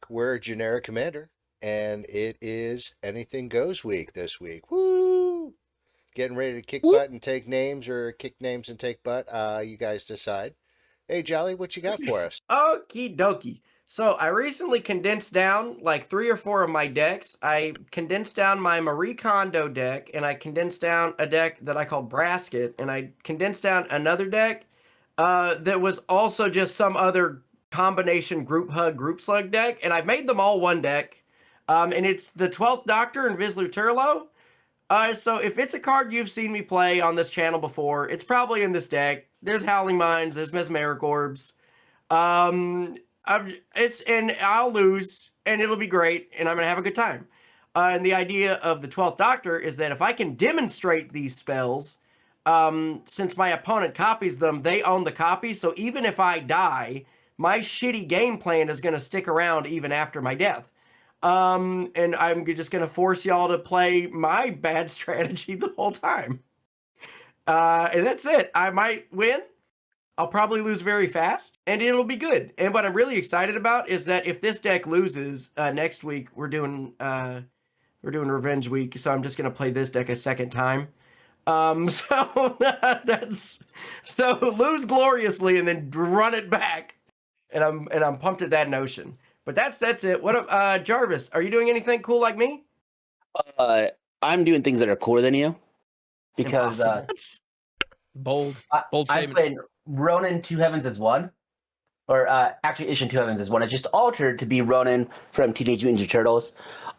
We're generic commander, and it is anything goes week this week. Woo! Getting ready to kick Whoop. butt and take names, or kick names and take butt. You guys decide. Hey, Jolly, what you got for us? Okie dokie. So I recently condensed down like 3 or 4 of my decks. I condensed down my Marie Kondo deck, and I condensed down a deck that I call Brasket, and I condensed down another deck that was also just some other combination group hug, group slug deck, and I've made them all one deck. And it's the 12th Doctor and Vislor Turlough. So if it's a card you've seen me play on this channel before, it's probably in this deck. There's Howling Minds, there's Mesmeric Orbs. And I'll lose, and it'll be great, and I'm gonna have a good time. And the idea of the 12th Doctor is that if I can demonstrate these spells, since my opponent copies them, they own the copy. So even if I die, my shitty game plan is gonna stick around even after my death. And I'm just gonna force y'all to play my bad strategy the whole time. And that's it. I might win. I'll probably lose very fast, and it'll be good. And what I'm really excited about is that if this deck loses next week, we're doing Revenge Week, so I'm just gonna play this deck a second time. So lose gloriously and then run it back, and I'm pumped at that notion. But that's it. What Jarvis? Are you doing anything cool like me? I'm doing things that are cooler than you because Bold I statement. played Ronin Two Heavens as one, or actually Isshin Two Heavens as one. It's just altered to be Ronin from Teenage Mutant Ninja Turtles.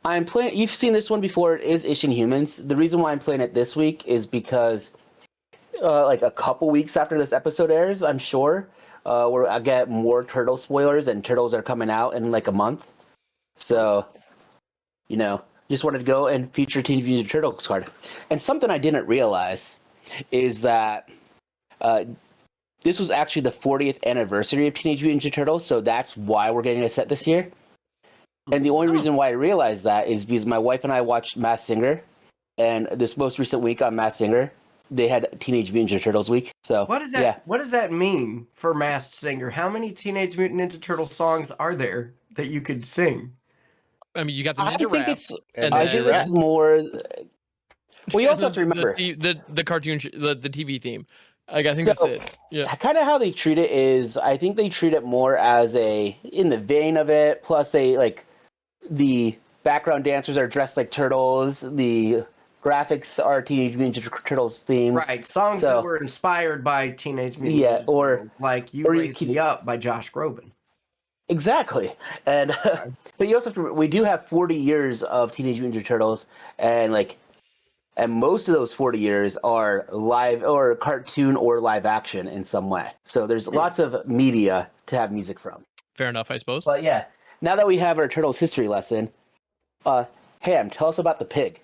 I'm playing. You've seen this one before. It is Isshin Humans. The reason why I'm playing it this week is because, like a couple weeks after this episode airs, I'm sure, I get more Turtle spoilers, and Turtles are coming out in like a month. So, just wanted to go and feature Teenage Mutant Ninja Turtles card. And something I didn't realize is that this was actually the 40th anniversary of Teenage Mutant Ninja Turtles, so that's why we're getting a set this year. And the only reason why I realized that is because my wife and I watched Masked Singer, and this most recent week on Masked Singer, they had Teenage Mutant Ninja Turtles week. So what does that? Yeah. What does that mean for Masked Singer? How many Teenage Mutant Ninja Turtle songs are there that you could sing? I mean, you got the I Ninja think Rap. it's. And I Ninja think Rap. it's more. Well, you also have to remember the cartoon, the TV theme. Like, I think So- that's it. Yeah. kind of how they treat it is. I think they treat it more as in the vein of it. Plus, the background dancers are dressed like turtles. The graphics are Teenage Mutant Ninja Turtles themed. Right, songs So- that were inspired by Teenage Mutant Yeah, Ninja or- Turtles, like You or you Raised could- Me Up by Josh Groban. Exactly, and but you also have to. We do have 40 years of Teenage Mutant Ninja Turtles, and most of those 40 years are live or cartoon or live action in some way. So there's lots of media to have music from. Fair enough, I suppose. But yeah, now that we have our Turtles history lesson, Ham, tell us about the pig.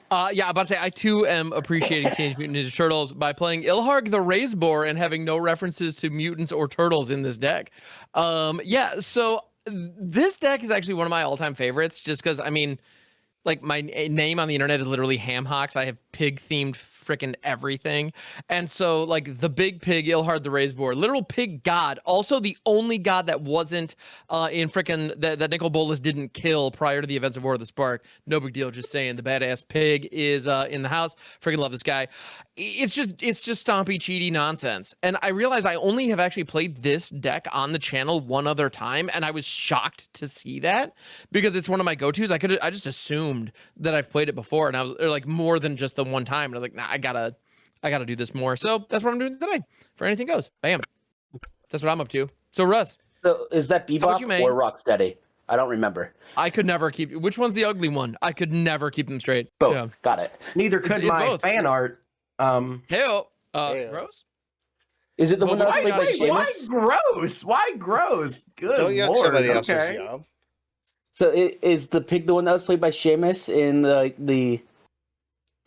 Yeah, I'm about to say, I too am appreciating Teenage Mutant Ninja Turtles by playing Ilharg the Razor and having no references to mutants or turtles in this deck. Yeah, so this deck is actually one of my all-time favorites, just because, I mean, like, my name on the internet is literally Hamhocks. I have pig-themed freaking everything. And so, like, the big pig, Ilharg the Razor, literal pig god, also the only god that wasn't in freaking, that Nicol Bolas didn't kill prior to the events of War of the Spark. No big deal, just saying. The badass pig is in the house. Freaking love this guy. It's just stompy, cheaty nonsense. And I realized I only have actually played this deck on the channel one other time, and I was shocked to see that, because it's one of my go-tos. I just assumed that I've played it before, and I was like, more than just the one time. And I was like, nah, I gotta do this more. So that's what I'm doing today. For anything goes. Bam. That's what I'm up to. So Russ, So is that How about you, Bebop May? or Rocksteady? I don't remember. I could never keep. Which one's the ugly one? I could never keep them straight. Both. Yeah. Got it. Neither could it's my both. fan art. Hey, Hey-o. Gross. Is it the Well, one that was why- played by wait, Why Seamus? gross? Why gross? Good Don't yuck Lord. somebody else's Okay. yum. So is the pig the one that was played by Seamus in the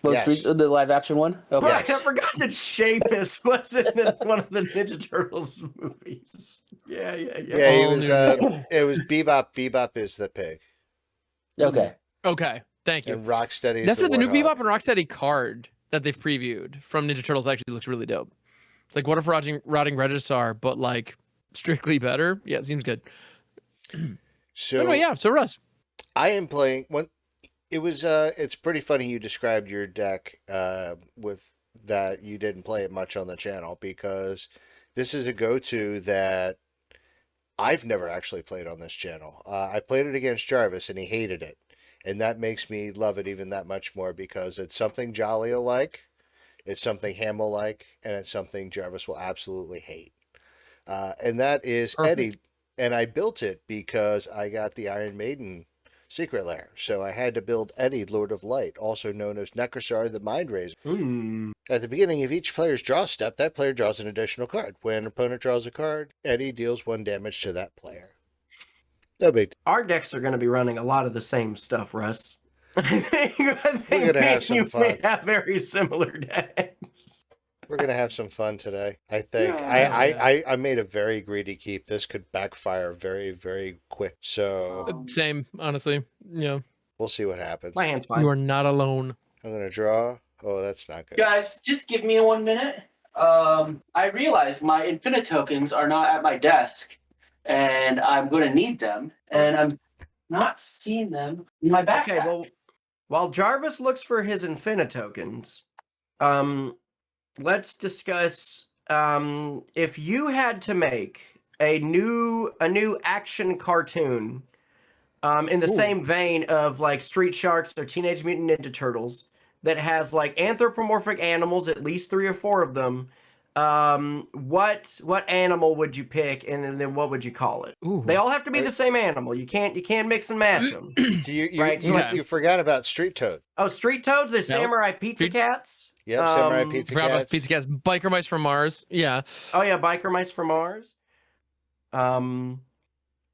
most Yes. recent, the live action one? Okay. Right, I forgot that Seamus was in one of the Ninja Turtles movies. Yeah. Yeah, he All was. new. It was Bebop. Bebop is the pig, Okay. Okay. Thank you. and Rocksteady is That's the it. The new warthog. Bebop and Rocksteady card that they've previewed from Ninja Turtles actually looks really dope. It's like, what if Rotting Regisar, but like strictly better? Yeah, it seems good. So Anyway, yeah. So Russ. I am playing one. It was it's pretty funny you described your deck with that you didn't play it much on the channel because this is a go-to that I've never actually played on this channel. I played it against Jarvis and he hated it. And that makes me love it even that much more because it's something Jolly will like, it's something Ham will like, and it's something Jarvis will absolutely hate. And that is Perfect. Eddie. And I built it because I got the Iron Maiden secret lair. So I had to build Eddie, Lord of Light, also known as Nekusar the Mind Razor. At the beginning of each player's draw step, that player draws an additional card. When an opponent draws a card, Eddie deals 1 damage to that player. No big deal. Our decks are going to be running a lot of the same stuff, Russ. I think We're gonna have some you fun. may have very similar decks. We're gonna have some fun today. I think Yeah. I made a very greedy keep. This could backfire very, very quick. So Same, honestly. Yeah. we'll see what happens. My hand's You fine. are not alone. I'm gonna draw. Oh, that's not good. Guys, just give me 1 minute. I realized my infinite tokens are not at my desk, and I'm going to need them, and I'm not seeing them in my backpack. Okay, well, while Jarvis looks for his Infinitokens, let's discuss if you had to make a new action cartoon in the same vein of like Street Sharks or Teenage Mutant Ninja Turtles that has like anthropomorphic animals, at least 3 or 4 of them. What animal would you pick, and then what would you call it? Ooh. They all have to be the same animal. You can't mix and match them. So you, Right, so like- you forgot about Street Toad. Oh, Street Toads, the Samurai Pizza Street- Cats. Yep, Samurai Pizza Forgot about Cats. Pizza Cats. Biker Mice from Mars. Yeah. Oh yeah, Biker Mice from Mars.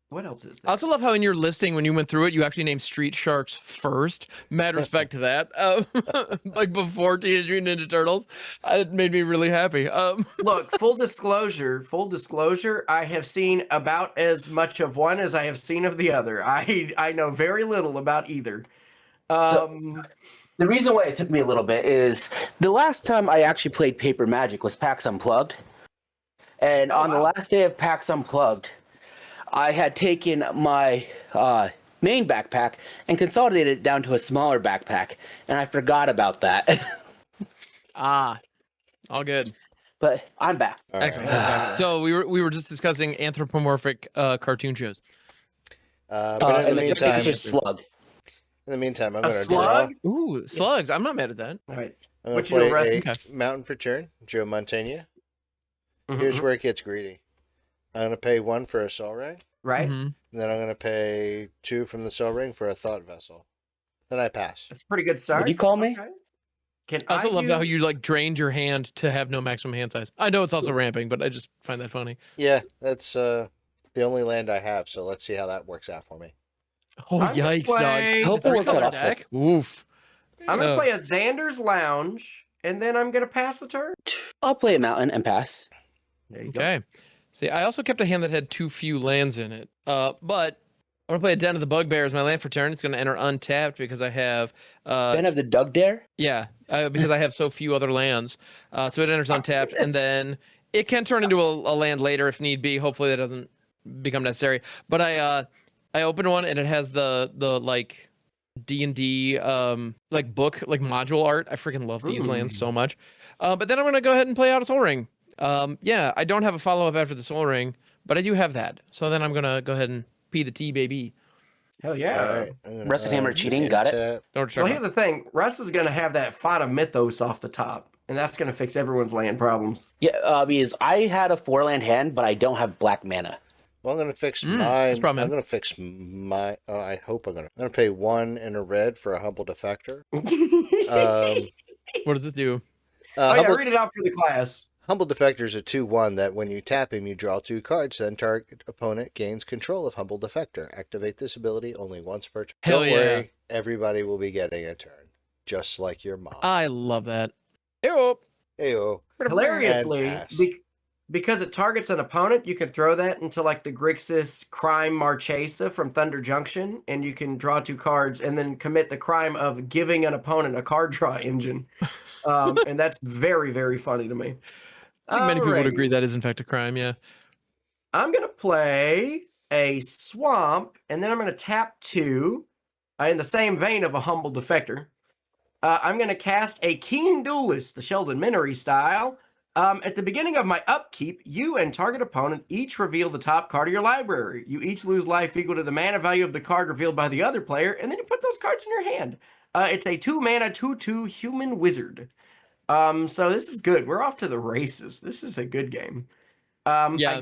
What else is I there? also love how in your listing, when you went through it, you actually named Street Sharks first. Mad respect to that. Like before Teenage Mutant Ninja Turtles. It made me really happy. Look, full disclosure, I have seen about as much of one as I have seen of the other. I know very little about either. The reason why it took me a little bit is the last time I actually played Paper Magic was PAX Unplugged. And on the last day of PAX Unplugged, I had taken my main backpack and consolidated it down to a smaller backpack, and I forgot about that. All good. But I'm back. All right. Excellent. So we were just discussing anthropomorphic cartoon shows. But in And the the meantime, answer is Slug. I'm A gonna draw. slug? Ooh, slugs. I'm not mad at that. All right. I'm gonna What you know, play Russ? a Okay. mountain for turn. Joe Montaigne. Mhm, Here's where it gets greedy. I'm gonna pay 1 for a Sol Ring. right. Mhm. And then I'm gonna pay 2 from the Sol Ring for a Thought Vessel. Then I pass. That's a pretty good start. What do you call me? Okay. Can I also love do... how you like drained your hand to have no maximum hand size. I know it's also ramping, but I just find that funny. Yeah, that's the only land I have. So let's see how that works out for me. Oh I'm gonna yikes, dog! play- Hope it works out. Three-color deck. Oof. I'm gonna Uh, play a Xander's Lounge, and then I'm gonna pass the turn. I'll play a mountain and pass. There you go. Okay. See, I also kept a hand that had too few lands in it. But I'm gonna play a Den of the Bugbear as my land for turn. It's gonna enter untapped because I have Ben of the Doug Dare? yeah, because I have so few other lands. So it enters untapped, and then it can turn into a land later if need be. Hopefully that doesn't become necessary. But I open one and it has the like D&D like book like module art. I freaking love these lands so much. But then I'm gonna go ahead and play out a Soul Ring. Yeah, I don't have a follow up after the Soul Ring, but I do have that. So then I'm gonna go ahead and P the T, baby. Hell yeah. All right. I'm gonna, Rusted Hammer cheating, got it. untap. Don't start. Well, here's the thing. Russ is gonna have that Font of Mythos off the top, and that's gonna fix everyone's land problems. Yeah, because I had a 4-land hand, but I don't have black mana. Well, I'm gonna fix that's mine. probably I'm gonna fix my. Oh, I hope I'm gonna pay 1 and a red for a humble defector. What does this do? Oh yeah, humble, read it out for the class. humble defector is a 2/1 that when you tap him, you draw 2 cards. Then target opponent gains control of humble defector. Activate this ability only once per turn. Hell Don't yeah. worry, everybody will be getting a turn, just like your mom. I love that. Ew. Heyo. Hilariously, And pass. because it targets an opponent, you can throw that into like the Grixis Crime Marchesa from Thunder Junction, and you can draw 2 cards and then commit the crime of giving an opponent a card draw engine. And that's very, very funny to me. I think many people would Alrighty. agree that is in fact a crime. Yeah. I'm gonna play a swamp, and then I'm going to tap 2 in the same vein of a humble defector. I'm going to cast a Keen Duelist, the Sheldon Minery style. At the beginning of my upkeep, you and target opponent each reveal the top card of your library. You each lose life equal to the mana value of the card revealed by the other player, and then you put those cards in your hand. It's a 2-mana 2/2 human wizard. So this is good. We're off to the races. This is a good game. Yeah.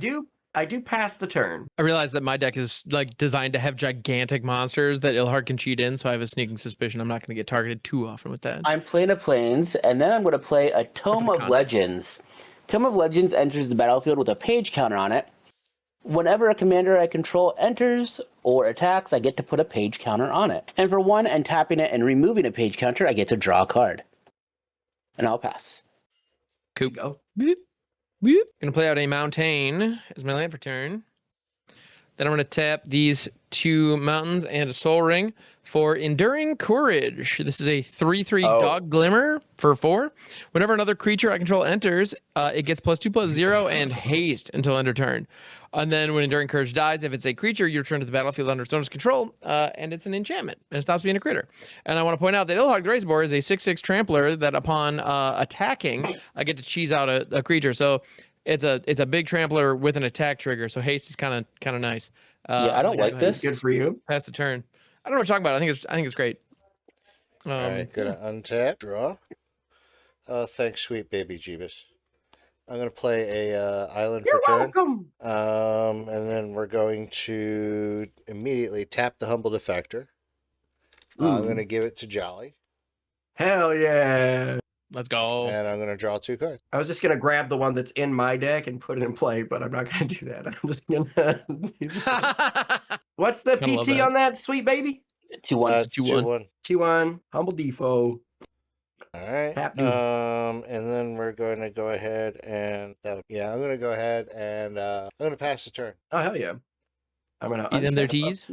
I do pass the turn. I realize that my deck is like designed to have gigantic monsters that Ilharg can cheat in, so I have a sneaking suspicion I'm not going to get targeted too often with that. I'm playing a Plains, and then I'm going to play a Tome of content. Legends. Tome of Legends enters the battlefield with a page counter on it. Whenever a commander I control enters or attacks, I get to put a page counter on it. And for 1 and tapping it and removing a page counter, I get to draw a card. And I'll pass. Cool. Go. Boop. Boop. Gonna play out a Mountain as my land for turn. Then I'm gonna tap these 2 mountains and a Soul Ring for Enduring Courage. This is a 3/3 Dog Glimmer for 4. Whenever another creature I control enters, it gets +2/+0 and haste until end of turn. And then when Enduring Courage dies, if it's a creature, you return to the battlefield under its owner's control, and it's an enchantment, and it stops being a critter. And I want to point out that Ilharg the Razor is a 6/6 trampler that upon attacking, I get to cheese out a creature. So it's a big trampler with an attack trigger. So haste is kind of nice. Yeah, I don't like this. Good for you. Pass the turn. I don't know what you're talking about. I think it's great. All right, gonna untap, draw. Thanks, sweet baby Jeebus. I'm gonna play a island You're for turn. welcome. And then we're going to immediately tap the humble defector. I'm gonna give it to Jolly, Hell yeah. Let's go. and I'm gonna draw 2 cards. I was just gonna grab the one that's in my deck and put it in play, but I'm not gonna do that. I'm just gonna. What's the Gotta love PT that. on that, sweet baby? 2/1. 2/1. 2/1. Humble Defo. All right. Tap you. And then we're going to go ahead and I'm gonna go ahead and I'm gonna pass the turn. Oh hell yeah. I'm gonna Eat them their untap. teas.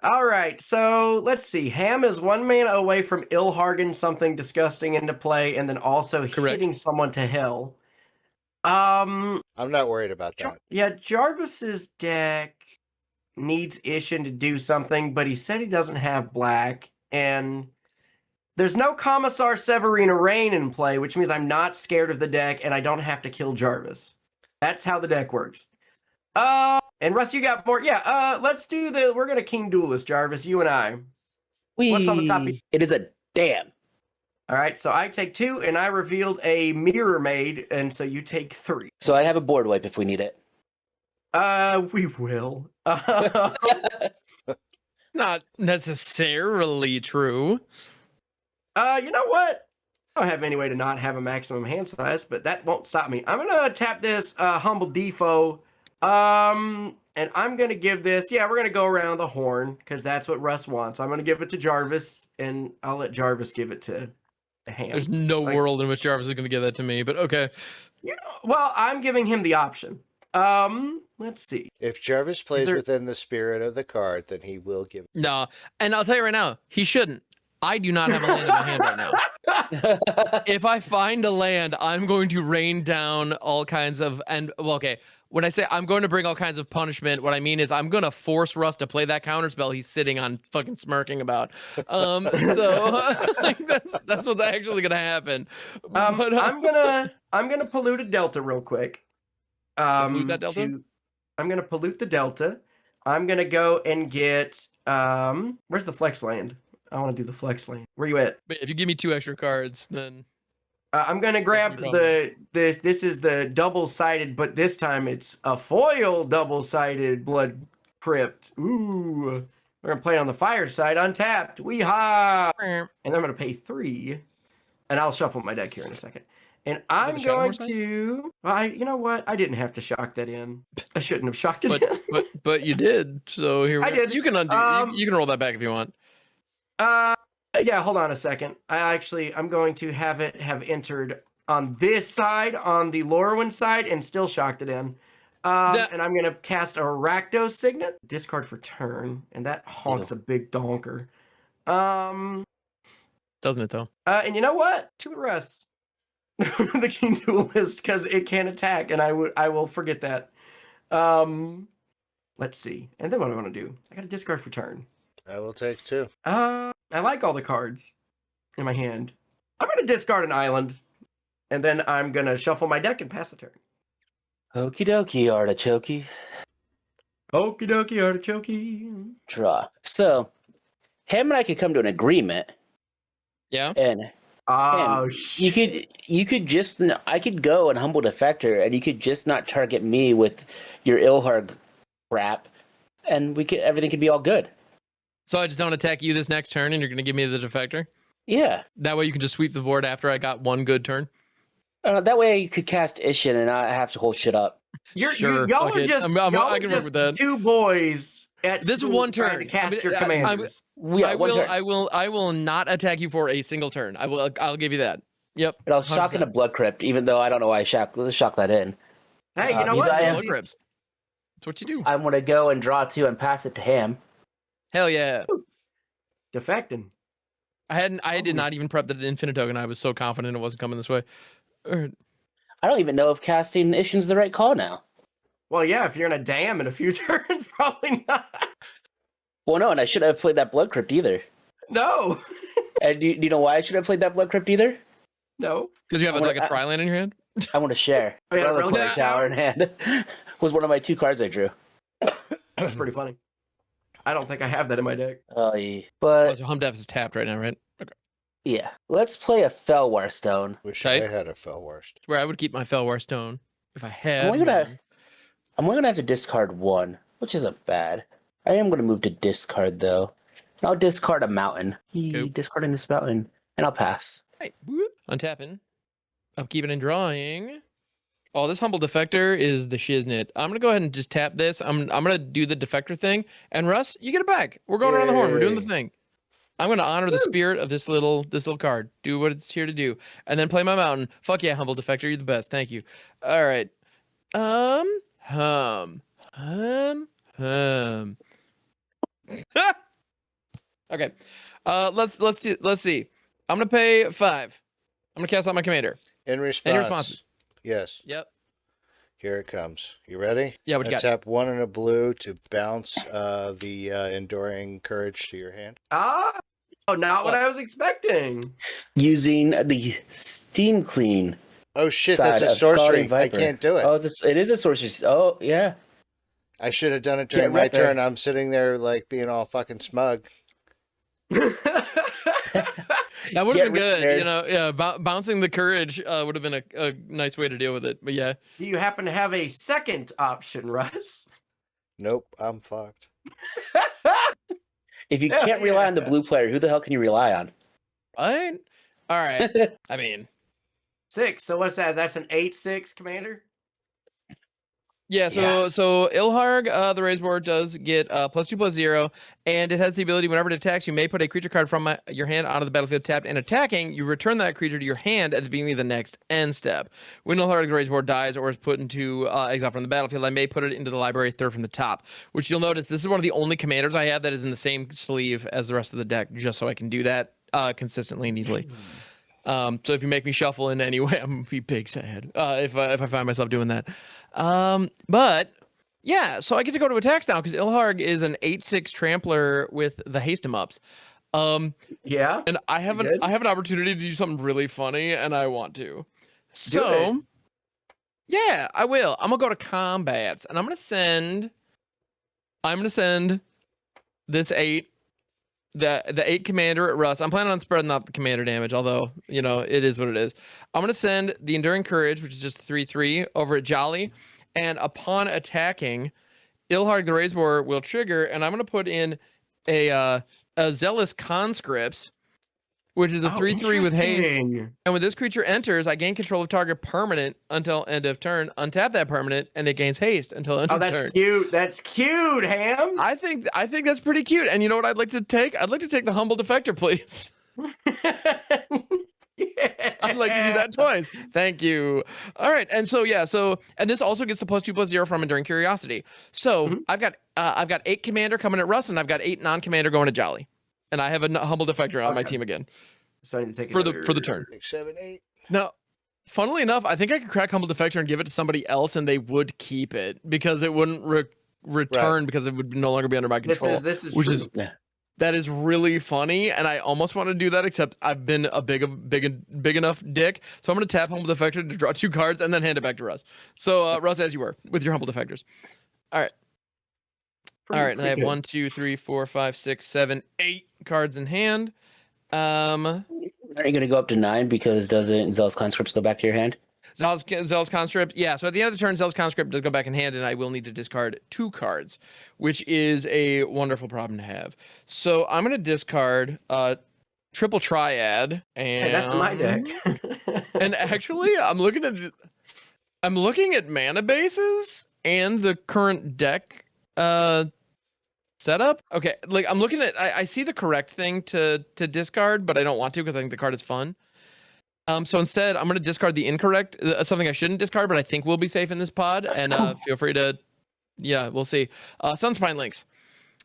All right, so let's see. Ham is 1 mana away from Ilharging something disgusting into play, and then also Correct. hitting someone to hell. I'm not worried about that. Yeah, Jarvis's deck needs Isshin to do something, but he said he doesn't have black, and there's no Commissar Severina Rain in play, which means I'm not scared of the deck, and I don't have to kill Jarvis. That's how the deck works. And Russ, you got more? Yeah, let's do we're gonna King Duelist, Jarvis, you and I. What's on the top? It is a dam. All right, so I take 2, and I revealed a Mirror Maid, and so you take 3. So I have a board wipe if we need it. We will. Not necessarily true. You know what? I don't have any way to not have a maximum hand size, but that won't stop me. I'm gonna tap this Humble Defo. And I'm gonna give this. Yeah, we're gonna go around the horn because that's what Russ wants. I'm gonna give it to Jarvis, and I'll let Jarvis give it to Ham. There's no world in which Jarvis is going to give that to me, but okay. You know, well, I'm giving him the option. Let's see. If Jarvis plays there- within the spirit of the card, then he will give. No, and I'll tell you right now, he shouldn't. I do not have a land in my hand right now. If I find a land, I'm going to rain down all kinds of when I say I'm going to bring all kinds of punishment, what I mean is I'm going to force Russ to play that counterspell he's sitting on fucking smirking about. So like, that's what's actually going to happen. But, I'm gonna pollute a delta real quick. Pollute that delta? I'm gonna pollute the delta. I'm gonna go and get where's the flex land? I want to do the flex land. Where you at? But if you give me 2 extra cards, then I'm gonna grab this is the double-sided, but this time it's a foil double-sided Blood Crypt. Ooh. We're gonna play it on the fire side, untapped. Weehaw! And I'm gonna pay 3. And I'll shuffle my deck here in a second. And I'm going to you know what? I didn't have to shock that in. I shouldn't have shocked it in. but you did. So here I did. You can undo you can roll that back if you want. Yeah, hold on a second. I'm going to have it have entered on this side, on the Lorwyn side, and still shocked it in. And I'm going to cast a Rakdos Signet, discard for turn, and that honks a big donker. Doesn't it though? And you know what? To Russ. The King Duelist, because it can attack, and I will forget that. Let's see. And then what do I want to do? I got to discard for turn. I will take 2. I like all the cards in my hand. I'm going to discard an island. And then I'm going to shuffle my deck and pass the turn. Okie dokie, artichoke. Okie dokie, artichoke. Draw. So, him and I could come to an agreement. Yeah. And Oh, you could just, I could go and humble defector, and you could just not target me with your Ilharg crap, and everything could be all good. So I just don't attack you this next turn, and you're gonna give me the defector. Yeah. That way you can just sweep the board after I got one good turn. That way you could cast Isshin and not have to hold shit up. Sure, y'all fuck are it. just, I can work with that. 2 boys at This school one trying turn. to cast your I commanders. Yeah, I will not attack you for a single turn. I'll give you that. Yep. But I'll shock in a blood crypt, even though I don't know why I shock that in. Hey, you know these what? I am- Blood grips. That's what you do. I'm gonna go and draw 2 and pass it to him. Hell yeah. Defecting. I did not even prep the infinite token. I was so confident it wasn't coming this way. I don't even know if casting Isshin's the right call now. Well, yeah, if you're in a dam in a few turns, probably not. Well, no, and I shouldn't have played that blood crypt either. No. And do you know why I should have played that blood crypt either? No. Because you have like a tri-land in your hand? I want to share. Oh, yeah, Another really? plague tower in hand was one of my 2 cards I drew. That's pretty funny. I don't think I have that in my deck. Oh, yeah. Oh, But so Humdef is tapped right now, right? Okay. yeah, let's play a Felwar Stone. Wish Tight. I had a Felworst. Where I would keep my Felwar Stone if I had. I'm only one. gonna have to discard 1, which isn't bad. I am gonna move to discard though. And I'll discard a mountain. Cool. Discarding this mountain, and I'll pass. Hey, whoop, untapping. Upkeeping and drawing. Oh, this humble defector is the shiznit. I'm gonna go ahead and just tap this. I'm gonna do the defector thing. And Russ, you get it back. We're going around the horn. We're doing the Yay. thing. I'm gonna honor the spirit of this little card. Do what it's here to do, and then play my mountain. Fuck yeah, humble defector, you're the best. Thank you. All right. Okay. Let's see. I'm gonna pay 5. I'm gonna cast out my commander. In response. Any responses? Yes. Yep. Here it comes. You ready? Yeah, what you I got? tap 1 and a blue to bounce the Enduring Courage to your hand. Oh, not what What? I was expecting. Using the Steam Clean. Oh shit, Side that's a of sorcery. Scalding I Viper. can't do it. Oh, it is a sorcery. Oh, yeah. I should have done it during Can't my rip it. turn. I'm sitting there like being all fucking smug. That would Get have been good. rid- You know, yeah. Bouncing the courage would have been a nice way to deal with it. But yeah. Do you happen to have a second option, Russ? Nope, I'm fucked. If you Hell can't rely on the yeah. blue player, who the hell can you rely on? Right? All right. I mean, 6. So what's that? That's an 8/6 commander? yeah. So Yeah. so Ilharg, the raise board does get +2/+0, and it has the ability whenever it attacks, you may put a creature card from your hand onto the battlefield tapped and attacking. You return that creature to your hand at the beginning of the next end step. When Ilharg, the raise board dies or is put into exile from the battlefield, I may put it into the library 3rd from the top. Which you'll notice this is one of the only commanders I have that is in the same sleeve as the rest of the deck, just so I can do that consistently and easily. So if you make me shuffle in any way, I'm gonna be big sad if I find myself doing that. But yeah, so I get to go to attacks now because Ilharg is an 8/6 trampler with the haste 'em ups. Yeah. And I have good. an opportunity to do something really funny, and I want to. Do So yeah, I will. I'm gonna go to combats, and I'm gonna send this 8. The 8 commander at Russ. I'm planning on spreading out the commander damage, although, you know, it is what it is. I'm going to send the Enduring Courage, which is just 3/3, over at Jolly. And upon attacking, Ilharg the Razor will trigger, and I'm going to put in a Zealous Conscripts, which is a 3/3 with haste. Interesting. And when this creature enters, I gain control of target permanent until end of turn. Untap that permanent, and it gains haste until end Oh, of that's turn. cute. That's cute, Ham. I think that's pretty cute. And you know what I'd like to take? I'd like to take the Humble Defector, please. Yeah. I'd like to do that twice. Thank you. All right, and so yeah, and this also gets the +2/+0 from Enduring Curiosity. So Mhm. I've got 8 commander coming at Russ, and I've got 8 non-commander going to Jolly, and I have a Humble Defector on my Okay. team again So I need to take for the turn. 6, 7, 8. Now, funnily enough, I think I could crack Humble Defector and give it to somebody else, and they would keep it because it wouldn't return because it would no longer be under my control. This is which true. is Yeah. that is really funny, and I almost want to do that, except I've been a big enough dick. So I'm going to tap Humble Defector to draw 2 cards and then hand it back to Russ. So Russ, as you were with your Humble Defectors. All right. All right, and I have 1, 2, 3, 4, 5, 6, 7, 8 cards in hand. Are you going to go up to 9 because doesn't Zell's Conscripts go back to your hand? Zell's Conscript, yeah. So at the end of the turn, Zell's Conscript does go back in hand, and I will need to discard 2 cards, which is a wonderful problem to have. So I'm going to discard Triple Triad, and Hey, that's my deck. and actually, I'm looking at mana bases and the current deck setup. Okay, like I'm looking at, I see the correct thing to discard, but I don't want to because I think the card is fun. So instead, I'm going to discard the incorrect, something I shouldn't discard, but I think will be safe in this pod. And feel free to, yeah, we'll see. Sunspine Links,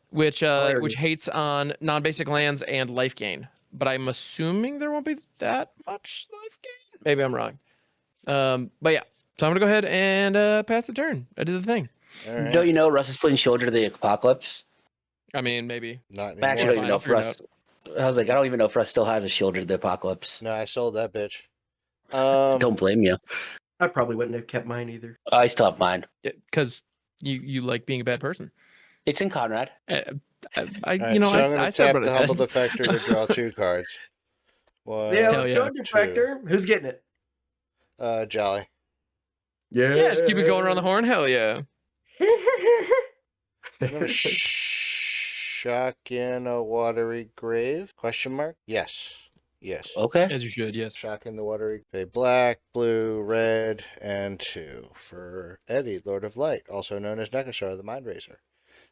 which hates on non-basic lands and life gain. But I'm assuming there won't be that much life gain. Maybe I'm wrong. But yeah, so I'm going to go ahead and pass the turn. I did the thing. All right. Don't you know Russ is playing Shoulder to the Apocalypse? I mean, maybe. Not I actually anymore. don't even know if Figure it Russ. I was like, I don't even know if Russ still has a Shoulder to the Apocalypse. No, I sold that bitch. Don't blame you. I probably wouldn't have kept mine either. I still have mine. Because you like being a bad person. It's in Conrad. I all right, so I'm going I to said tap what the I Humble said. Defector to draw 2 cards. One, Yeah, Hell let's yeah. go, Defector. Who's getting it? Jolly. Yeah, just keep it going around the horn. Hell yeah. I'm going to shock in a Watery Grave? Question mark? Yes. Yes. Okay. As you should, yes. Shock in the Watery Grave. Black, blue, red, and 2 for Eddie, Lord of Light, also known as Nekusar, the Mind Razor.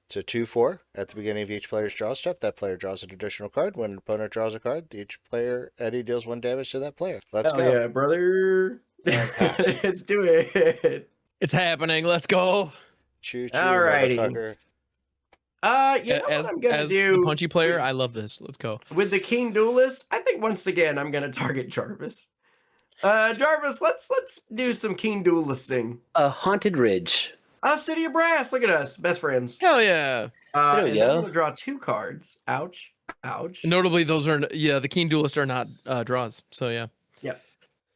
It's a 2/4. At the beginning of each player's draw step, that player draws an additional card. When an opponent draws a card, each player, Eddie, deals 1 damage to that player. Let's Hell go. yeah, brother. pass. Let's do it. It's happening. Let's go. Choo-choo, Alrighty. motherfucker. You know as what I'm gonna as do the punchy player, I love this. Let's go. with the Keen Duelist? I think once again I'm gonna target Jarvis. Jarvis, let's do some Keen Duelisting. Haunted Ridge. City of Brass. Look at us, best friends. Hell yeah. There we And then I'm go. gonna draw 2 cards. Ouch. Ouch. Notably, those are the Keen Duelists are not draws. So yeah.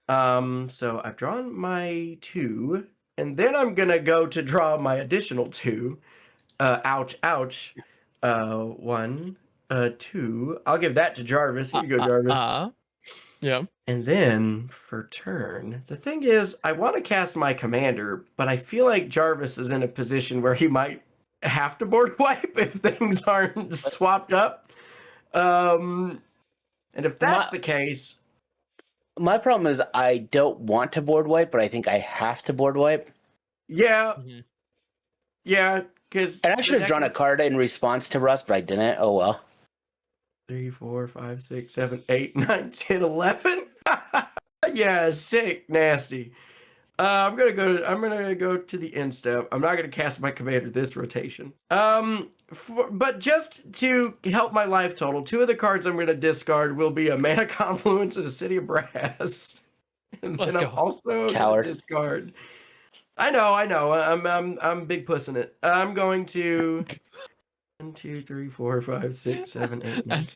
So I've drawn my 2, and then I'm gonna go to draw my additional 2. Ouch, ouch. 1, 2. I'll give that to Jarvis. Here you go, Jarvis. Yeah. And then for turn, the thing is, I want to cast my commander, but I feel like Jarvis is in a position where he might have to board wipe if things aren't swapped up. And if that's the case, My problem is I don't want to board wipe, but I think I have to board wipe. yeah, Mhm. yeah, because And I should have drawn a card in response to Russ, but I didn't. Oh well. 3, 4, 5, 6, 7, 8, 9, 10, 11. Yeah, sick, nasty. I'm gonna go to the end step. I'm not gonna cast my commander this rotation. But just to help my life total, 2 of the cards I'm gonna discard will be a Mana Confluence and a City of Brass. And Let's then go. I'm also Coward. gonna discard. I know. I'm big pussing it. I'm going to 1, 2, 3, 4, 5, 6, 7, 8, 9.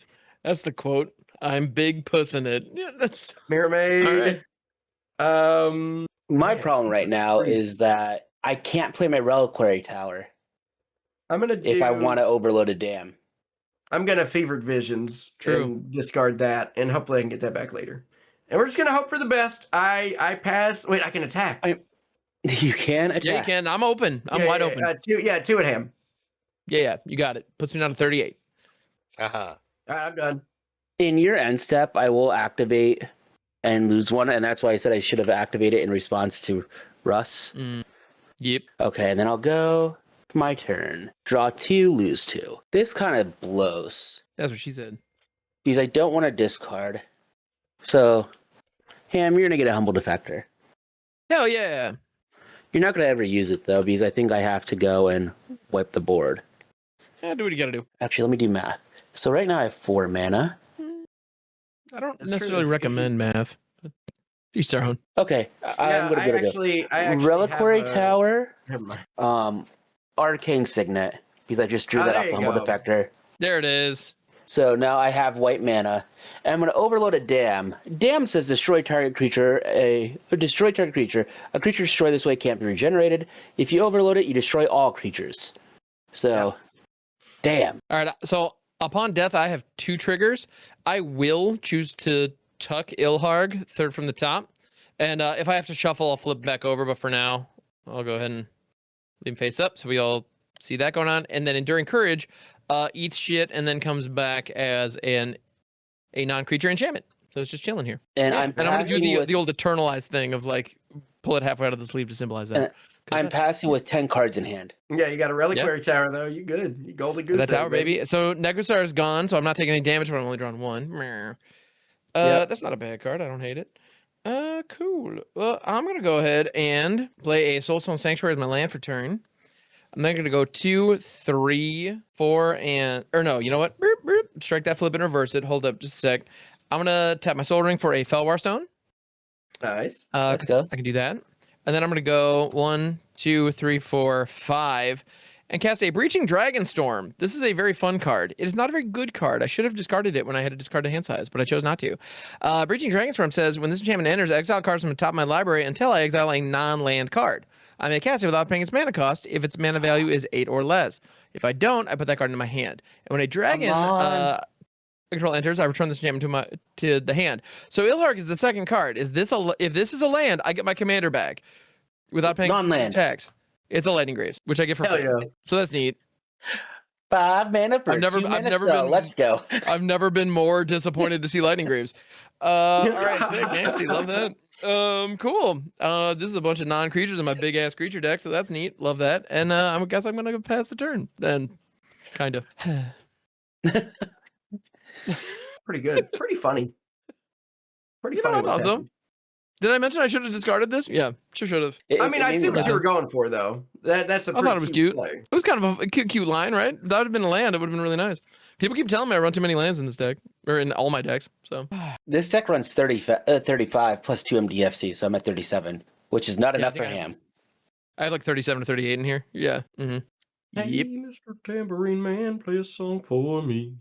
That's the quote. I'm big pussing it. Yeah, that's Mirror Maid. My Man, problem right now great. is that I can't play my Reliquary Tower I'm gonna do. if I want to overload a dam. I'm gonna Fevered Visions True. and discard that, and hopefully I can get that back later. And we're just gonna hope for the best. I pass. Wait, I can attack. You can attack. yeah, you can. I'm open. I'm Yeah, wide yeah, open. 2 at ham. Yeah, you got it. Puts me down to 38. Aha. All right, I'm done. In your end step, I will activate and lose 1, and that's why I said I should have activated in response to Russ. Yep. Okay, and then I'll go my turn. Draw 2, lose 2. This kind of blows That's what she said. because I don't want to discard. So, Ham, you're gonna get a Humble Defector. Hell yeah. You're not gonna ever use it though, because I think I have to go and wipe the board. Yeah, do what you gotta do. Actually, let me do math. So right now I have 4 mana. I don't That's true, necessarily if recommend math. Each their own. Okay, I'm gonna I go to actually Reliquary have a- Tower. Never mind. Arcane Signet because I just drew Oh, that there off the you Humble go. Defector. There it is. So now I have white mana, and I'm going to overload a Dam. Dam says destroy target creature. Destroy target creature. A creature destroyed this way can't be regenerated. If you overload it, you destroy all creatures. So, Damn. All right. So upon death, I have 2 triggers. I will choose to tuck Ilharg, third from the top. And if I have to shuffle, I'll flip back over. But for now, I'll go ahead and leave him face up so we all see that going on. And then Enduring Courage eats shit and then comes back as a non-creature enchantment. So it's just chilling here. And Yeah, I'm And I'm going to do passing the old Eternalize thing of like pull it halfway out of the sleeve to symbolize that. I'm passing with 10 cards in hand. Yeah, you got a reliquary tower though. You good? You golden goose. That egg, tower, baby. So Nekusar is gone, so I'm not taking any damage, but I'm only drawing 1. Yep. That's not a bad card. I don't hate it. Cool. Well, I'm gonna go ahead and play a Soulstone Sanctuary as my land for turn. I'm then gonna go 2, 3, 4, and no, you know what? Boop, boop. Strike that flip and reverse it. Hold up just a sec. I'm gonna tap my Soul Ring for a Felwar Stone. Nice. Let's 'Cause go. I can do that. And then I'm gonna go 1, 2, 3, 4, 5, and cast a Breaching Dragonstorm. This is a very fun card. It is not a very good card. I should have discarded it when I had to discard a hand size, but I chose not to. Breaching Dragonstorm says, when this enchantment enters, exile cards from the top of my library until I exile a non-land card. I may cast it without paying its mana cost if its mana value is 8 or less. If I don't, I put that card into my hand. And when a dragon control enters, I return this enchantment to the hand. So Ilharg is the second card. If this is a land, I get my commander back without paying Non-land. tax. It's a Lightning Graves, which I get for Hell free. yeah. So that's neat. 5 mana for I've never 2 mana been- spell. Let's go. I've never been more disappointed to see Lightning Graves. All right, sick, nasty, love that. Cool. This is a bunch of non-creatures in my big ass creature deck, so that's neat. Love that. And I guess I'm gonna pass the turn then, kind of. Pretty good. Pretty funny. Pretty You know, funny. I thought what's so. happened. Did I mention I should have discarded this? Yeah, should have. I mean, I see what you were going for though. That's a I thought pretty it was cute. play. It was kind of a cute line, right? If that would have been a land, it would have been really nice. People keep telling me I run too many lands in this deck, or in all my decks. So This deck runs 35 plus 2 MDFC, so I'm at 37, which is not Yeah, I enough for think ham. I have like 37 or 38 in here. Yeah. Mm-hmm. Hey, Yep. Mr. Tambourine Man, play a song for me.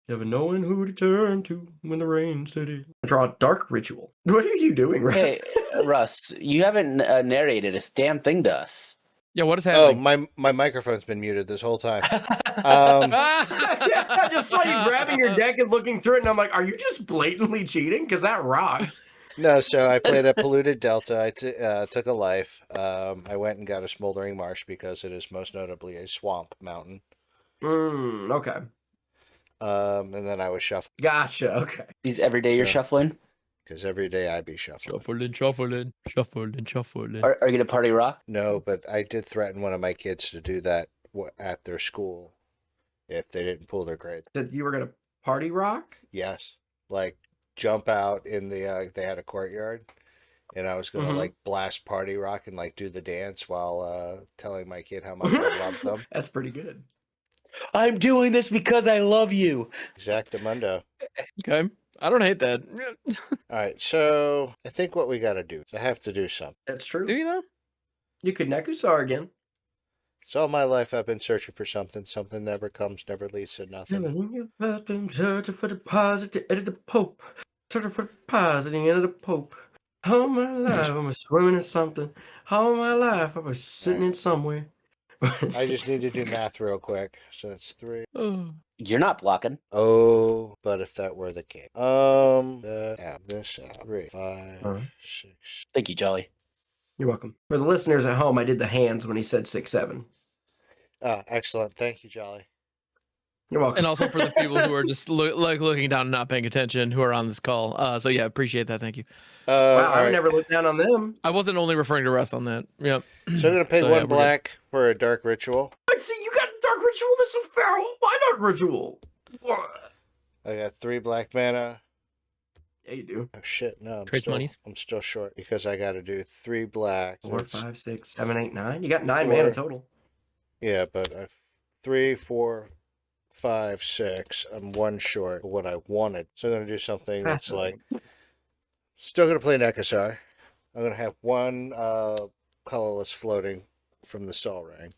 Never knowing who to turn to when the rain city. Draw a dark ritual. What are you doing, Russ? Hey, Russ, you haven't narrated a damn thing to us. Yeah. What is Oh, happening? my microphone's been muted this whole time. Yeah, I just saw you grabbing your deck and looking through it, and I'm like, are you just blatantly cheating? Because that rocks. No, so I played a polluted delta. I took a life. I went and got a smoldering marsh because it is most notably a swamp mountain. Okay. And then I was shuffling Gotcha. Okay. These every day you're Yeah. shuffling. because every day I be shuffling. Shuffling. Are you gonna party rock? No, but I did threaten one of my kids to do that at their school if they didn't pull their grade. That you were gonna party rock? Yes, like jump out in the they had a courtyard, and I was gonna Mhm. like blast party rock and like do the dance while telling my kid how much I love them. That's pretty good. I'm doing this because I love you. Exactamundo. Okay. I don't hate that. All right, so I think what we got to do is I have to do something. That's true. Do you though? You could Nekusar again. So all my life I've been searching for something. Something never comes, never leads to nothing. I've been searching for the positive end of the Pope. Searching for the positive end of the Pope. All my life I was swimming in something. All my life I was sitting in somewhere. I just need to do math real quick. So that's 3. Oh. You're not blocking. Oh, but if that were the case. This 3, 5, Uh-huh. 6. Thank you, Jolly. You're welcome. For the listeners at home, I did the hands when he said 6, 7. Ah, excellent. Thank you, Jolly. You're welcome. And also for the people who are just looking down and not paying attention who are on this call. So yeah, appreciate that. Thank you. Wow, all I would right. never look down on them. I wasn't only referring to Russ on that. Yep. So I'm gonna pay So, yeah, one we're good. black for a dark ritual. I see you got dark ritual. This is fair. Why dark ritual? What? I got 3 black mana. Yeah, you do. Oh shit, no. Trace monies. I'm still short because I got to do 3 black. 4, 5, 6, 7, 8, 9. You got 9 4. mana total. Yeah, but I've 3, 4, 5, 6. I'm 1 short of what I wanted. So I'm gonna do something that's like. Still gonna play Nekusar. I'm gonna have 1 colorless floating from the Sol Ring.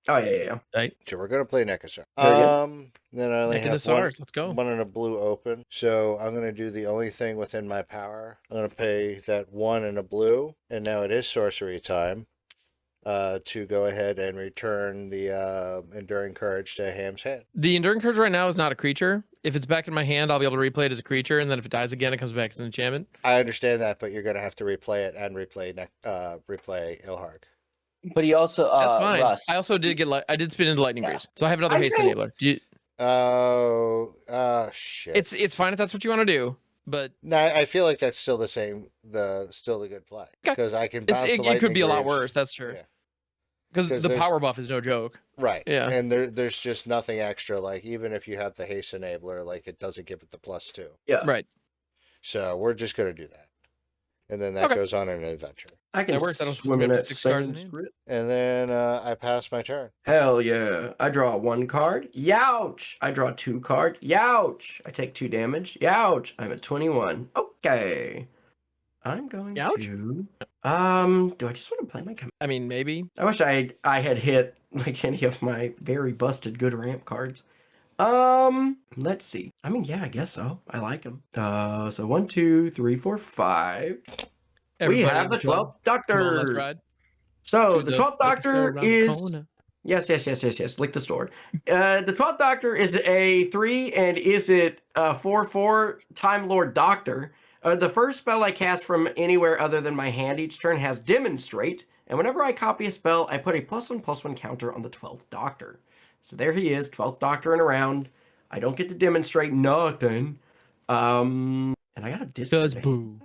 Oh yeah. Right? So we're gonna play Nekusar. Very good. Then I only Neck of the have one, stars. Let's go. one and a blue open. So I'm gonna do the only thing within my power. I'm gonna pay that one and a blue, and now it is sorcery time. To go ahead and return the Enduring Courage to Ham's hand. The Enduring Courage right now is not a creature. If it's back in my hand, I'll be able to replay it as a creature, and then if it dies again, it comes back as an enchantment. I understand that, but you're gonna have to replay it and replay Ilharg. But he also That's fine. Russ. I also did I did spin into Lightning Yeah. Greaves, so I have another haste think- enabler. Do you, Oh, shit. it's fine if that's what you want to do, but No, I feel like that's still the same. Still the good play Okay. because I can bounce. it could be a lot worse. That's true. Yeah. Because 'Cause the there's- power buff is no joke. Right. Yeah. And there's just nothing extra. Like even if you have the haste enabler, like it doesn't give it the +2. Yeah. Right. So we're just gonna do that, and then that Okay. goes on an adventure. I can That works. I don't swim in have that 6 cards same in hand. script. And then I pass my turn. Hell yeah. I draw 1 card. Youch. I draw 2 card. Youch. I take 2 damage. Youch. I'm at 21. Okay. I'm going Youch? to. Do I just want to play my command? I mean, maybe. I wish I had hit like any of my very busted good ramp cards. Let's see. I mean, yeah, I guess so. I like them. So 1, 2, 3, 4, 5. We have the 12th Come on, let's Doctor. ride. So To the the 12th Doctor around the is. corner. Yes. Lick the store. The 12th Doctor is a 3, and is it 4/4 Time Lord Doctor? The first spell I cast from anywhere other than my hand each turn has Demonstrate, and whenever I copy a spell, I put a +1/+1 counter on the 12th Doctor. So there he is, 12th Doctor and around. I don't get to demonstrate nothing. And I got a discard. Cause boo.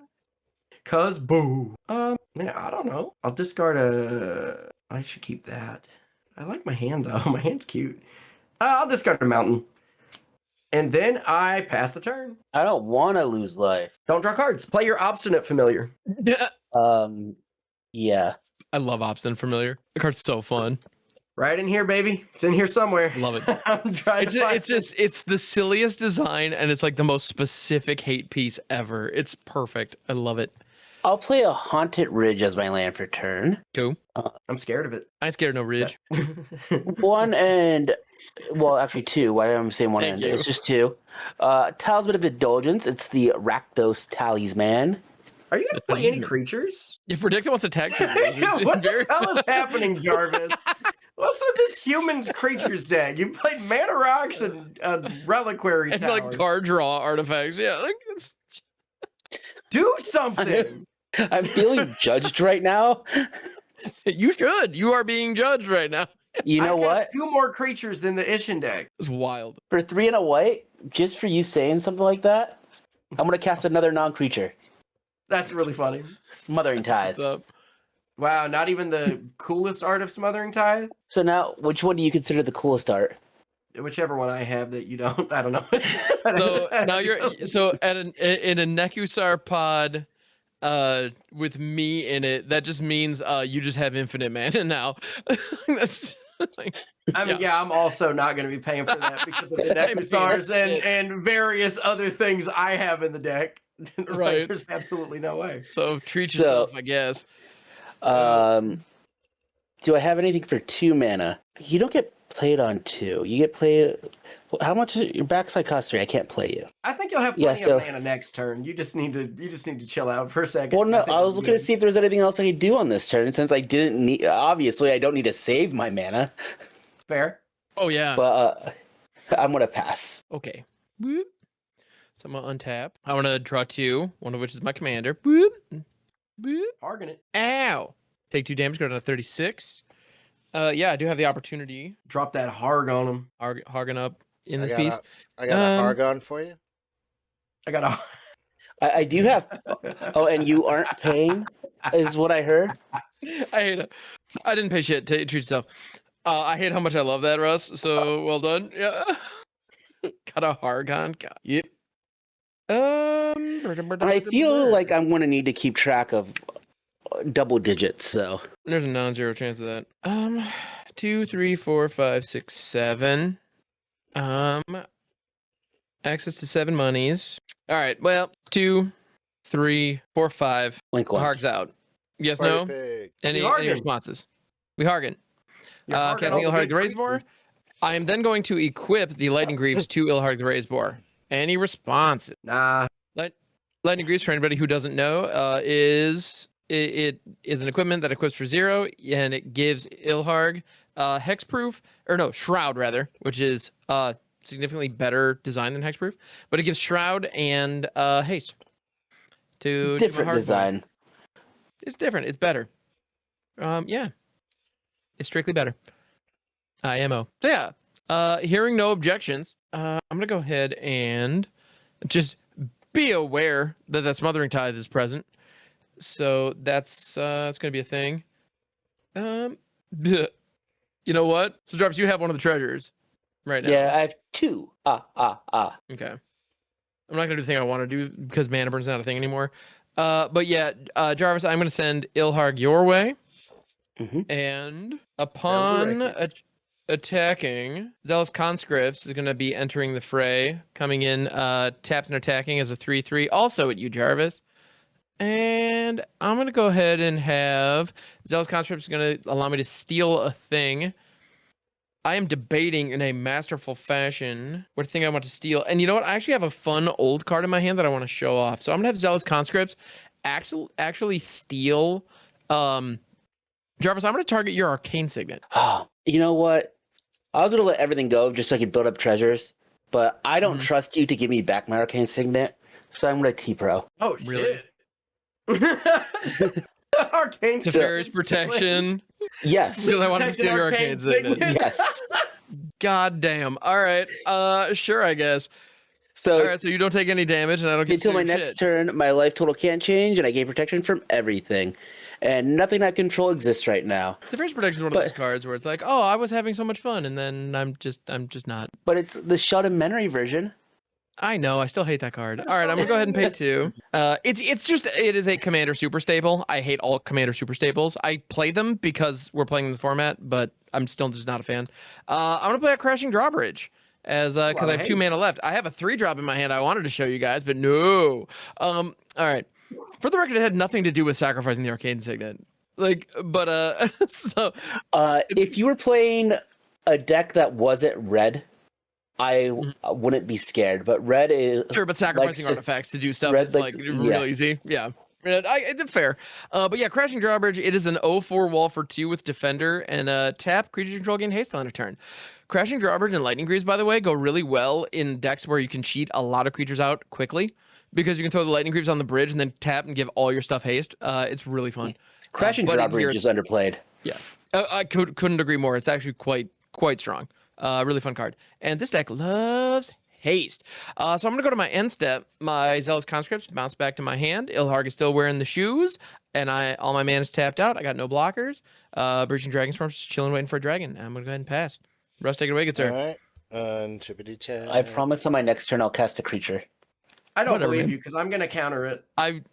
Cause boo. Yeah, I don't know. I'll discard a. I should keep that. I like my hand though. My hand's cute. I'll discard a mountain. And then I pass the turn. I don't want to lose life. Don't draw cards. Play your obstinate familiar. Yeah. I love Obstinate Familiar. The card's so fun. Right in here, baby. It's in here somewhere. Love it. I'm trying It's to just, find it's the silliest design, and it's like the most specific hate piece ever. It's perfect. I love it. I'll play a Haunted Ridge as my land for turn. Cool. I'm scared of it. I ain't scared of no ridge. One and, well, actually 2. Why am I saying one Thank and? you. It's just 2. Talisman of Indulgence. It's the Rakdos Talisman. Are you gonna play any creatures? If Predicta wants to tag you, What the hell is happening, Jarvis? What's with this humans creatures deck? You played Mana Rocks and Reliquary and Tower. like card draw artifacts. Yeah, like it's Do something. I'm feeling judged right now. you should. You are being judged right now. You know I cast what? 2 more creatures than the Isshin deck. It's wild. For 3 and a white, just for you saying something like that, I'm gonna cast another non-creature. That's really funny. Smothering Tithe. What's up? Wow, not even the coolest art of Smothering Tithe? So now, which one do you consider the coolest art? Whichever one I have that you don't. I don't know. So now you're in a Nekusar pod with me in it. That just means you just have infinite mana now. That's like, I mean, yeah, I'm also not going to be paying for that because of the Nekusars and various other things I have in the deck. Like, Right. there's absolutely no way. so treat So- yourself, I guess. Do I have anything for 2 mana? You don't get played on 2. You get played. How much is your backside cost 3? I can't play you. I think you'll have Yeah, plenty so- of mana next turn. You just need to chill out for a second. Well, no, think I it'll was be looking to good. see if there was anything else I could do on this turn. And since I didn't need, obviously, I don't need to save my mana. Fair. Oh yeah. But I'm gonna pass. Okay. Boop. So I'm gonna untap. I want to draw 2, one of which is my commander. Boop. Boop. Hargan it. Ow. Take 2 damage, go down to 36. Yeah, I do have the opportunity. Drop that Harg on him. Hargan up in this I got piece. I got a Hargon for you. I got a. I do have. Oh, and you aren't paying, is what I heard. I hate it. I didn't pay shit. Treat yourself. I hate how much I love that, Russ. So well done. Yeah. Got a Hargon. God. Yep. I feel like I'm gonna need to keep track of double digits. So there's a non-zero chance of that. 2, 3, 4, 5, 6, 7. Access to 7 monies. All right. Well, 2, 3, 4, 5. link one. Harg's out. Yes, Party no. pig. Any Hargan. responses? We Hargan. Casting Ilharg the Razeboar. I am then going to equip the Lightning Greaves to Ilharg the Razeboar. Any responses? Nah. Lightning Greaves, for anybody who doesn't know, is an equipment that equips for 0, and it gives Ilharg hexproof, or no, shroud rather, which is significantly better design than hexproof, but it gives shroud and haste to Different design. It's different. It's better. Yeah, it's strictly better. IMO. So yeah, hearing no objections, I'm gonna go ahead and just be aware that that Smothering Tithe is present. So that's going to be a thing. You know what? So Jarvis, you have one of the treasures right now. Yeah, I have 2. Okay. I'm not going to do the thing I want to do because mana burn's not a thing anymore. But yeah, Jarvis, I'm going to send Ilharg your way. And upon attacking, Zealous Conscripts is going to be entering the fray, coming in tapped and attacking as a 3/3, also at you, Jarvis. And I'm going to go ahead and have Zealous Conscripts going to allow me to steal a thing. I am debating in a masterful fashion what thing I want to steal. And you know what? I actually have a fun old card in my hand that I want to show off. So I'm going to have Zealous Conscripts actually steal. Jarvis, I'm going to target your Arcane Signet. You know what? I was going to let everything go just so I could build up treasures, but I don't trust you to give me back my Arcane Signet, so I'm going to T-Pro. Oh, Really? Shit. Arcane Teferi's protection. Yes. Because I wanted to steal your Arcane Signet. Yes. God damn. All right. Sure, I guess. So, all right, so you don't take any damage, and I don't get until my next turn, my life total can't change, and I gain protection from everything. And nothing I control exists right now. The first protection is one of those cards where it's like, oh, I was having so much fun, and then I'm just not. But it's the Shut and Memory version. I know, I still hate that card. All right, I'm gonna go ahead and pay 2. It is a Commander super staple. I hate all Commander super staples. I play them because we're playing the format, but I'm still just not a fan. I'm gonna play a Crashing Drawbridge as because I have 2 mana left. I have a 3-drop in my hand I wanted to show you guys, but no. All right. For the record, it had nothing to do with sacrificing the Arcane Signet. So if you were playing a deck that wasn't red, I wouldn't be scared. But red is sure, but sacrificing artifacts to do stuff is real easy. Yeah. It's fair. But yeah, Crashing Drawbridge, it is an 0/4 wall for 2 with Defender, and tap, creature control gain haste on a turn. Crashing Drawbridge and Lightning Greaves, by the way, go really well in decks where you can cheat a lot of creatures out quickly, because you can throw the Lightning Greaves on the bridge and then tap and give all your stuff haste. It's really fun. Crashing Drawbridge is underplayed. Yeah, I couldn't agree more. It's actually quite strong. Really fun card. And this deck loves haste. So I'm going to go to my end step. My Zealous Conscripts bounce back to my hand. Ilharg is still wearing the shoes, and all my mana is tapped out. I got no blockers. Breaching Dragonstorm's just chilling, waiting for a dragon. I'm going to go ahead and pass. Russ, take it away, good sir. All right. Tippity tap. I promise on my next turn I'll cast a creature. I don't believe you because I'm going to counter it. I'm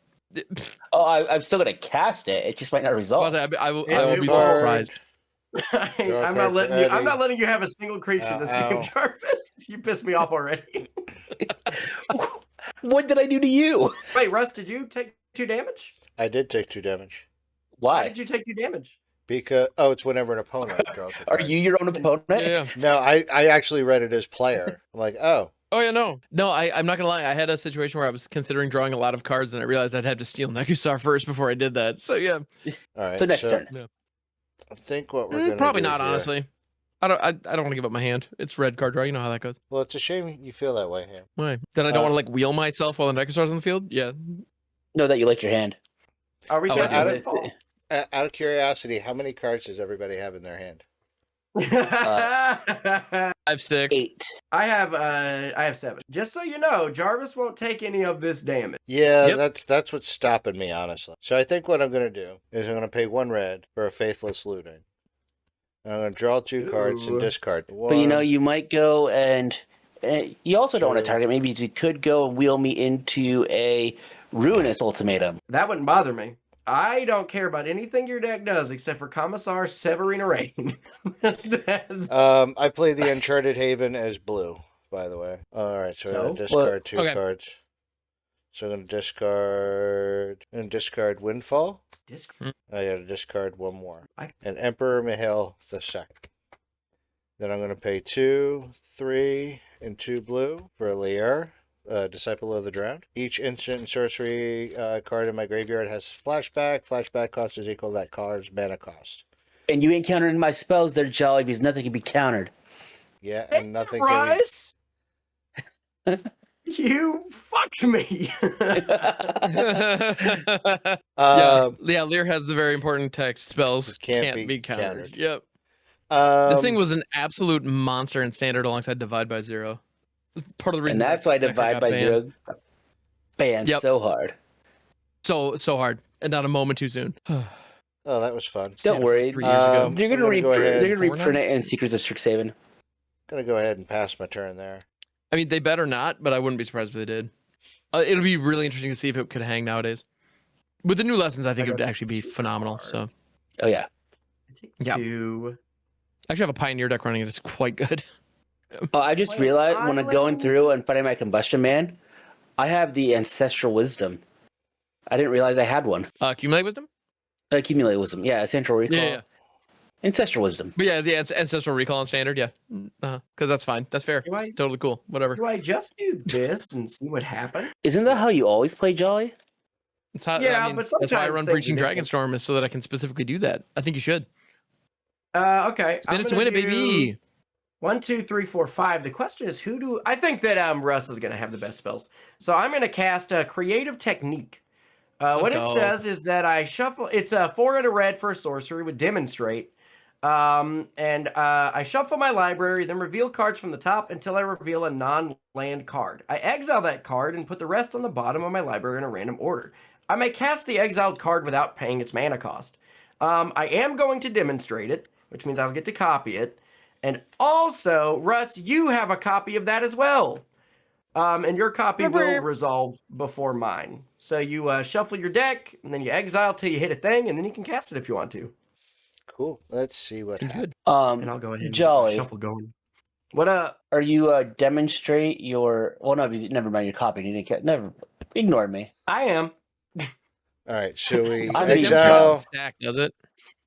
still going to cast it. It just might not resolve. I will be surprised. I'm not letting you have a single creature this game, Jarvis. You pissed me off already. What did I do to you? Wait, Russ, did you take 2 damage? I did take 2 damage. Why did you take 2 damage? Because it's whenever an opponent draws a card. Are you your own opponent? Yeah. No, I actually read it as player. I'm like, oh. Oh yeah, no. I'm not gonna lie. I had a situation where I was considering drawing a lot of cards, and I realized I'd have to steal Nekusar first before I did that. So yeah. All right. So next turn. Yeah. I think what we're gonna probably do not, here... honestly. I don't want to give up my hand. It's red card draw. You know how that goes. Well, it's a shame you feel that way, Ham. Why? That I don't want to wheel myself while the Nekusar's on the field? Yeah. No, that you like your hand. Are we out of curiosity, how many cards does everybody have in their hand? I have 6. 8. I have 7. Just so you know, Jarvis won't take any of this damage. Yeah, that's what's stopping me, honestly. So I think what I'm going to do is I'm going to pay 1 red for a Faithless Looting. And I'm going to draw 2 cards and discard 1. But you might go and you also don't want to target. Maybe you could go and wheel me into a Ruinous Ultimatum. That wouldn't bother me. I don't care about anything your deck does except for Commissar Severina Rain. I play the Uncharted Haven as blue, by the way. All right, so I'm going to discard 2 cards. So I'm going to discard Windfall. I got to discard one more. I- And Emperor Mihail II. Then I'm going to pay 2, 3, and 2 blue for a Lier, Disciple of the Drowned. Each instant and sorcery card in my graveyard has flashback. Flashback cost is equal to that card's mana cost. And you ain't countering my spells there, Jolly, because nothing can be countered. Yeah, Hey, and nothing can Russ! You fucked me. Yeah, Lear has the very important text. Spells can't be countered. Yep. This thing was an absolute monster in Standard alongside Divide by Zero. This is part of the reason. And that's why that Divide card got by banned. Zero banned Yep. so hard. So hard, and not a moment too soon. Oh, that was fun. Don't worry. 3 years ago. They're I'm gonna, gonna go ahead. they're gonna Four now? reprint it in Secrets of Strixhaven. Gonna go ahead and pass my turn there. I mean, they better not, but I wouldn't be surprised if they did. It'll be really interesting to see if it could hang nowadays. With the new lessons, I think it would actually be phenomenal. So, Oh yeah. Yeah. Two. I actually have a Pioneer deck running, and it's quite good. Oh, I just Wait, realized when I'm going Island? through and finding my Combustion Man, I have the Ancestral Wisdom. I didn't realize I had one. Accumulate Wisdom? Accumulate Wisdom. Yeah, Ancestral Recall. Yeah. Ancestral Wisdom. But yeah, the Ancestral Recall on Standard, yeah. Because that's fine. That's fair. Do I- It's totally cool. Whatever. Do I just do this and see what happens? Isn't that how you always play Jolly? It's how, Yeah, I mean, but that's why I sometimes run things are Breaching different. Dragonstorm, is so that I can specifically do that. I think you should. Okay. Spin I'm it to gonna win it, baby. do 1, 2, 3, 4, 5. The question is, who do I think that Russ is going to have the best spells? So I'm going to cast a Creative Technique. What go. it says is that I shuffle. It's a 4 and a red for a sorcery with Demonstrate. I shuffle my library, then reveal cards from the top until I reveal a non-land card. I exile that card and put the rest on the bottom of my library in a random order. I may cast the exiled card without paying its mana cost. I am going to demonstrate it, which means I'll get to copy it. And also, Russ, you have a copy of that as well. And your copy will resolve before mine. So you shuffle your deck, and then you exile till you hit a thing, and then you can cast it if you want to. Cool. Let's see what happens. Good. And I'll go ahead and Jolly. get the shuffle going. What up? Are you demonstrate your? Well, no, never mind. Your copy. You didn't never ignore me. I am. All right, so we I'm being exile, Stack, does it?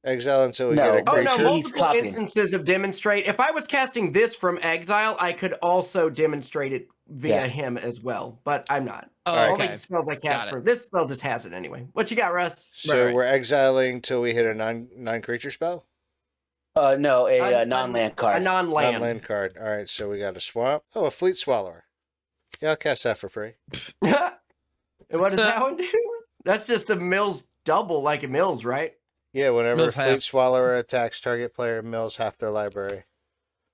exile until we No. get a Oh creature. no, He's multiple copying. instances of demonstrate. If I was casting this from exile, I could also demonstrate it via Yeah. him as well, but I'm not. Oh, All okay. the spells I Got cast it. for this spell just has it anyway. What you got, Russ? So Right. we're exiling till we hit a non-creature spell? No, a A- non-land A card. non-land. Non-land card. All right, so we got a swamp. Oh, a Fleet Swallower. Yeah, I'll cast that for free. And what does that one do? That's just the mills double like a mills, right? Yeah, whenever Mills Fleet half. Swallower attacks target player, mills half their library.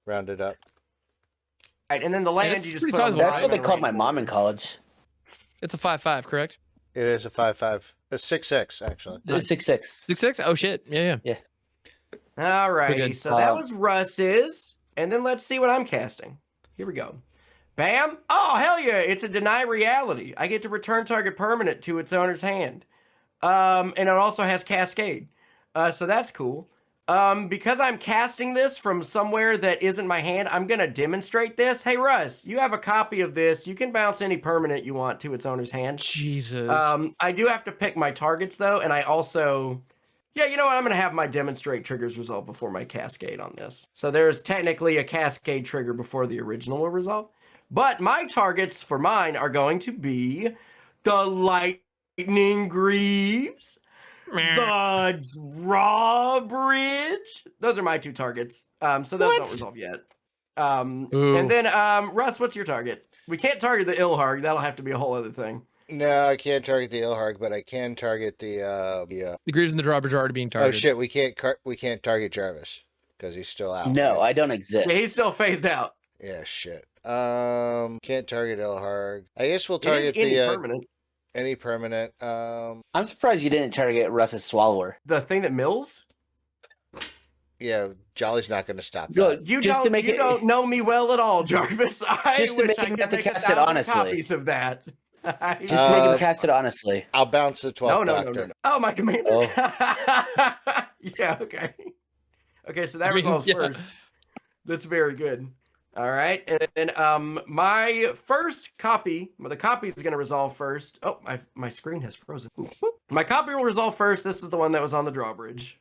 Rounded up. Right, and then the land it's you just pretty put on sizable. the That's bottom what they of the called my random mom in order. college. It's a 5/5, correct? It is a 5/5. It's 6/6 actually. It's 6/6. 6/6. Oh shit! Yeah. Alrighty, good. so that was Russ's, and then let's see what I'm casting. Here we go. Bam! Oh, hell yeah! It's a deny reality. I get to return target permanent to its owner's hand. And it also has Cascade. So that's cool. Because I'm casting this from somewhere that isn't my hand, I'm gonna demonstrate this. Hey Russ, you have a copy of this. You can bounce any permanent you want to its owner's hand. Jesus. I do have to pick my targets though, and I also, yeah, you know what? I'm gonna have my demonstrate triggers resolve before my cascade on this. So there's technically a cascade trigger before the original will resolve. But my targets for mine are going to be the lightning greaves, the drawbridge. Those are my two targets. So those What? don't resolve yet. Ooh. And then Russ, what's your target? We can't target the Ilharg. That'll have to be a whole other thing. No, I can't target the Ilharg, but I can target the. The Greaves and the Drawbridge are already being Oh targeted. shit, we can't target Jarvis because he's still out. No, right? I don't exist. Yeah, he's still phased out. Yeah, shit. Can't target Ilharg. I guess we'll It is target any the permanent. any permanent. I'm surprised you didn't target Russ's Swallower. The thing that mills. Yeah, Jolly's not going to stop Look, that. You Just to don't. make You it- don't know me well at all, Jarvis. I Just to wish make I him could have to make a cast it 1,000 honestly. copies of that. Just to make him Uh, cast it honestly. I'll bounce the 12th no. Doctor. Oh, my commander. Oh. Yeah. Okay. Okay. So that I mean, resolves yeah. first. That's very good. All right, and my first copy, the copy is going to resolve first. Oh, my screen has frozen. Ooh. My copy will resolve first. This is the one that was on the drawbridge.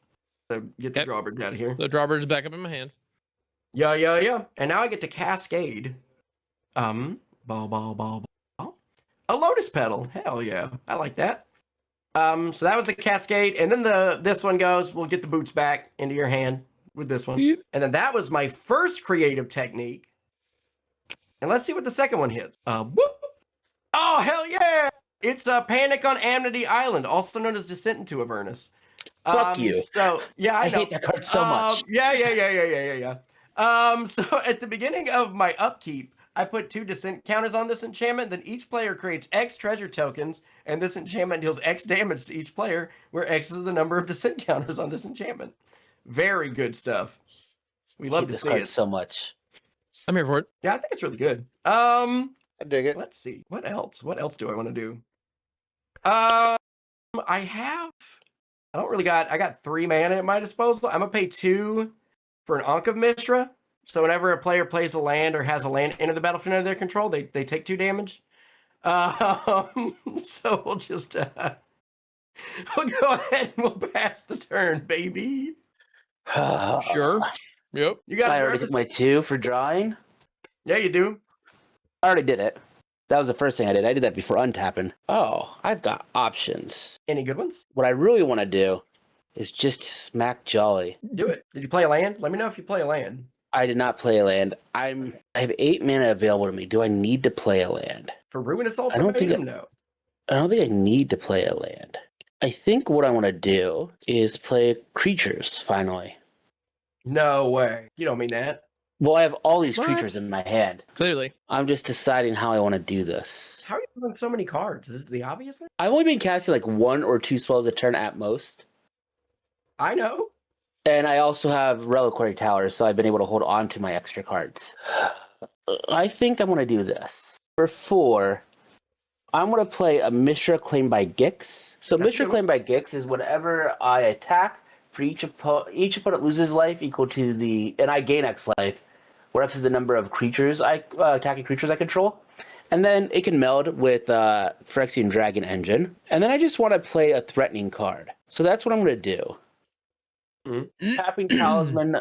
So get the Yep. drawbridge out of here. The drawbridge is back up in my hand. Yeah. And now I get to cascade. Ball. A lotus petal. Hell yeah, I like that. So that was the cascade, and then this one goes. We'll get the boots back into your hand with this one, Yep. and then that was my first creative technique. And let's see what the second one hits. Whoop. Oh hell yeah! It's Panic on Amity Island, also known as Descent into Avernus. Fuck you. So yeah, I know. hate that card so much. Yeah. So at the beginning of my upkeep, I put 2 descent counters on this enchantment. Then each player creates X treasure tokens, and this enchantment deals X damage to each player, where X is the number of descent counters on this enchantment. Very good stuff. We love to this see card it. so much. I'm here for it. Yeah, I think it's really good. I dig it. Let's see. What else? What else do I want to do? I got 3 mana at my disposal. I'm gonna pay 2 for an Ankh of Mishra. So whenever a player plays a land or has a land enter the battlefield under their control, they take 2 damage. So we'll just we'll go ahead and we'll pass the turn, baby. Sure. Yep. You got I it, already Jarvis? took my 2 for drawing. Yeah, you do. I already did it. That was the first thing I did. I did that before untapping. Oh, I've got options. Any good ones? What I really want to do is just smack Jolly. Do it. Did you play a land? Let me know if you play a land. I did not play a land. I have 8 mana available to me. Do I need to play a land? For Ruinous I don't think Ultimatum? No. I don't think I need to play a land. I think what I want to do is play creatures, finally. No way. You don't mean that. Well, I have all these What? creatures in my hand. Clearly. I'm just deciding how I want to do this. How are you doing so many cards? Is this the obvious thing? I've only been casting like 1 or 2 spells a turn at most. I know. And I also have Reliquary Towers, so I've been able to hold on to my extra cards. I think I'm going to do this. For 4, I'm going to play a Mishra Claim by Gix. So That's Mishra good. Claim by Gix is whenever I attack, for each opponent loses life equal to the... And I gain X life, where X is the number of creatures attacking creatures I control. And then it can meld with Phyrexian Dragon Engine. And then I just want to play a threatening card. So that's what I'm going to do. Mm-hmm. Tapping Talisman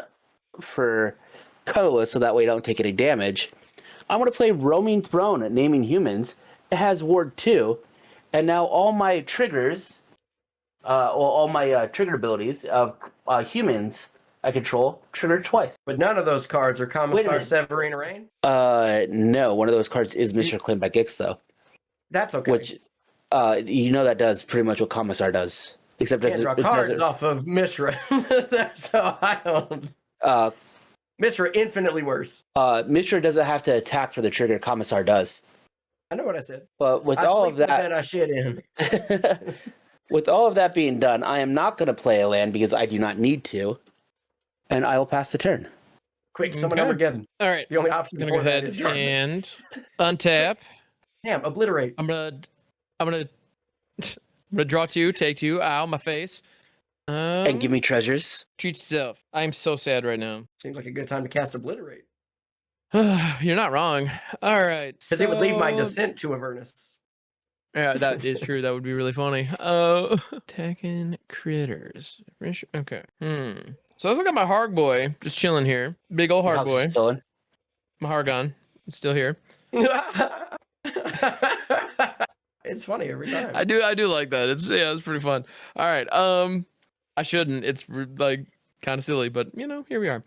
for colorless so that way I don't take any damage. I'm going to play Roaming Throne at Naming Humans. It has Ward 2. And now all my triggers, all my trigger abilities of humans I control trigger twice. But none of those cards are Wait a Commissar minute. Severine Rain. No, one of those cards is Mishra Claim by Gix, though. That's okay. Which, that does pretty much what Commissar does. Except Can't draw cards off of Mishra. That's how I don't. Mishra infinitely worse. Mishra doesn't have to attack for the trigger. Commissar does. I know what I said. But with I all sleep of in the that, bed I shit in. with all of that being done, I am not going to play a land because I do not need to, and I will pass the turn. Quick, summon Okay. Armageddon. All right. The only option I'm gonna for go that ahead is Jarvis. and untap. Damn, obliterate. I'm gonna draw 2, take 2. Ow, my face. And give me treasures. Treat yourself. I'm so sad right now. Seems like a good time to cast obliterate. You're not wrong. All right. Because it would leave my so- descent to Avernus. Yeah, that is true. That would be really funny. Attacking critters. Okay. So I was looking at my Harg boy, just chilling here. Big old Harg How's this boy. going? My Hargon. It's still here. It's funny every time. I do like that. It's pretty fun. All right. I shouldn't. It's like kind of silly, but here we are.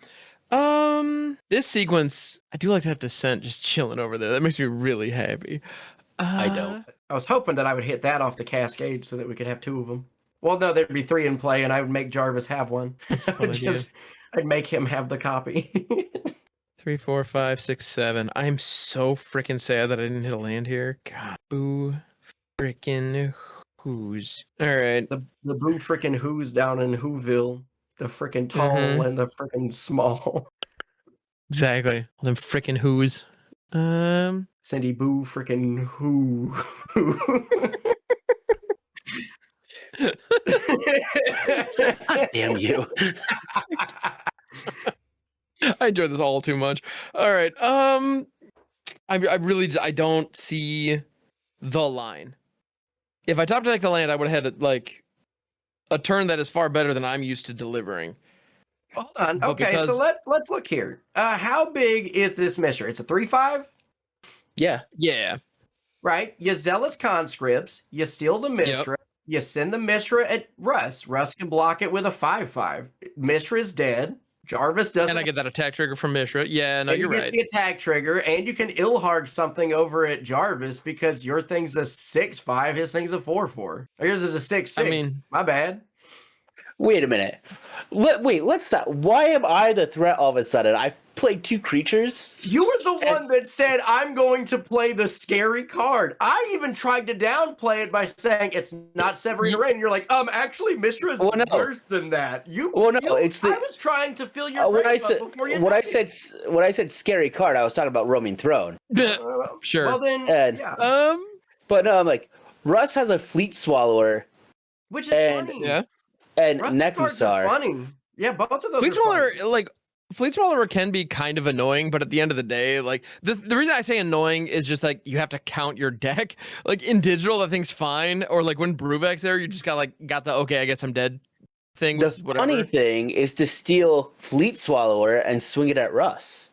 This sequence, I do like to have Descent just chilling over there. That makes me really happy. I don't. I was hoping that I would hit that off the cascade so that we could have 2 of them. Well, no, there'd be 3 in play, and I would make Jarvis have one. That's a fun idea. I'd make him have the copy. 3, 4, 5, 6, 7. I'm so freaking sad that I didn't hit a land here. God, boo, freaking who's. All right. the boo frickin' who's down in Whoville. The frickin' tall Mhm. and the frickin' small. Exactly. Them freaking who's. Cindy Boo frickin' who. Damn you. I enjoy this all too much. All right. I don't see the line. If I top deck the land, I would have had like a turn that is far better than I'm used to delivering. Hold on. But Okay, so because- let's look here. How big is this Mishra? It's a 3/5, Yeah. Yeah. right? You zealous conscripts. You steal the Mishra. You send the Mishra at Russ. Russ can block it with a 5/5. Mishra's dead. Jarvis doesn't. And I get that attack trigger from Mishra. Yeah, no, and you're you get right. the attack trigger, and you can Ilharg something over at Jarvis because your thing's a 6/5, his thing's a 4/4. Yours is a 6/6. I mean, My bad. Wait a minute. Let's stop. Why am I the threat all of a sudden? I played 2 creatures. You were the one that said, I'm going to play the scary card. I even tried to downplay it by saying it's not severing rain. You're like, actually, Mishra is worse than that. I was trying to fill your brain up before you when I said scary card, I was talking about Roaming Throne. Sure. Well then, And, yeah. But no, I'm like, Russ has a Fleet Swallower. Which is funny. Yeah. Russ's And cards are Nekusar. funny. Yeah, both of those Fleet are funny. Swallower, like Fleet Swallower can be kind of annoying, but at the end of the day, like the reason I say annoying is just like you have to count your deck. Like in digital, that thing's fine. Or like when Bruvek's there, you just got the okay, I guess I'm dead thing. The Whatever. funny thing is to steal Fleet Swallower and swing it at Russ.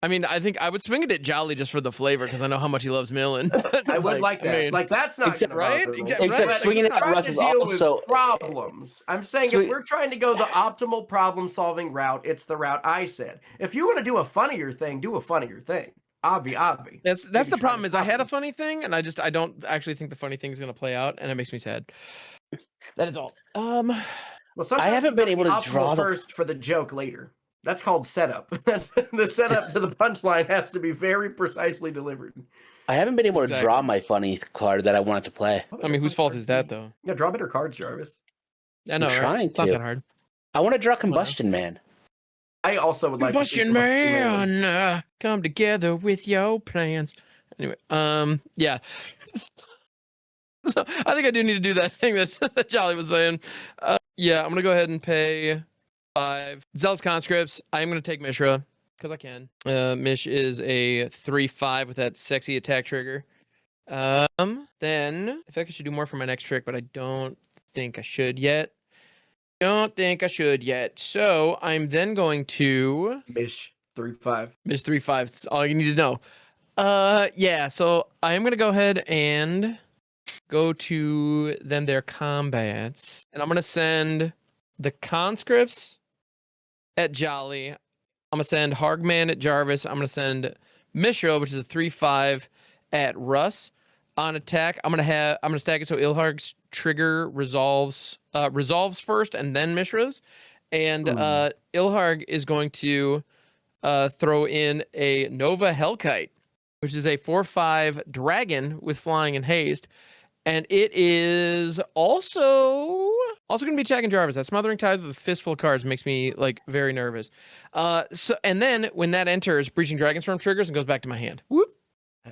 I mean, I think I would swing it at Jolly just for the flavor because I know how much he loves Millen. I would like that. I mean, like that's not except- gonna right? bother me. Except But swinging you're at trying Russ to is deal with also- problems. I'm saying if we're trying to go the optimal problem-solving route, it's the route I said. If you want to do a funnier thing, do a funnier thing. Obvi. That's the problem. Is I had a funny thing, and I don't actually think the funny thing is going to play out, and it makes me sad. That is all. Well, sometimes I haven't you been gotta able be to optimal draw the- first for the joke later. That's called setup. That's the setup to the punchline has to be very precisely delivered. I haven't been able to Exactly. draw my funny card that I wanted to play. I mean, whose fault is that though? Yeah, draw better cards, Jarvis. I know, right? trying It's not to. that hard. I want to draw Combustion Man. I also would like to see Combustion Combustion Man, come together with your plans. Anyway, yeah. So I think I do need to do that thing that Jolly was saying. Yeah, I'm gonna go ahead and pay 5 Zealous Conscripts. I'm gonna take Mishra because I can. Mish is a 3/5 with that sexy attack trigger. Then I feel like I should do more for my next trick, but I don't think I should yet. So I'm then going to Mish 3/5. Mish 3/5. That's all you need to know. Yeah. So I am gonna go ahead and go to then their combats, and I'm gonna send the conscripts at Jolly. I'm gonna send Hargman at Jarvis. I'm gonna send Mishra, which is a 3/5 at Russ. On attack, I'm gonna stack it so Ilharg's trigger resolves first and then Mishra's. And Ilharg is going to throw in a Nova Hellkite, which is a 4/5 dragon with flying and haste. And it is also going to be attacking Jarvis. That Smothering Tithe with a fistful of cards makes me like very nervous. And then when that enters, Breaching Dragonstorm triggers and goes back to my hand. Whoop.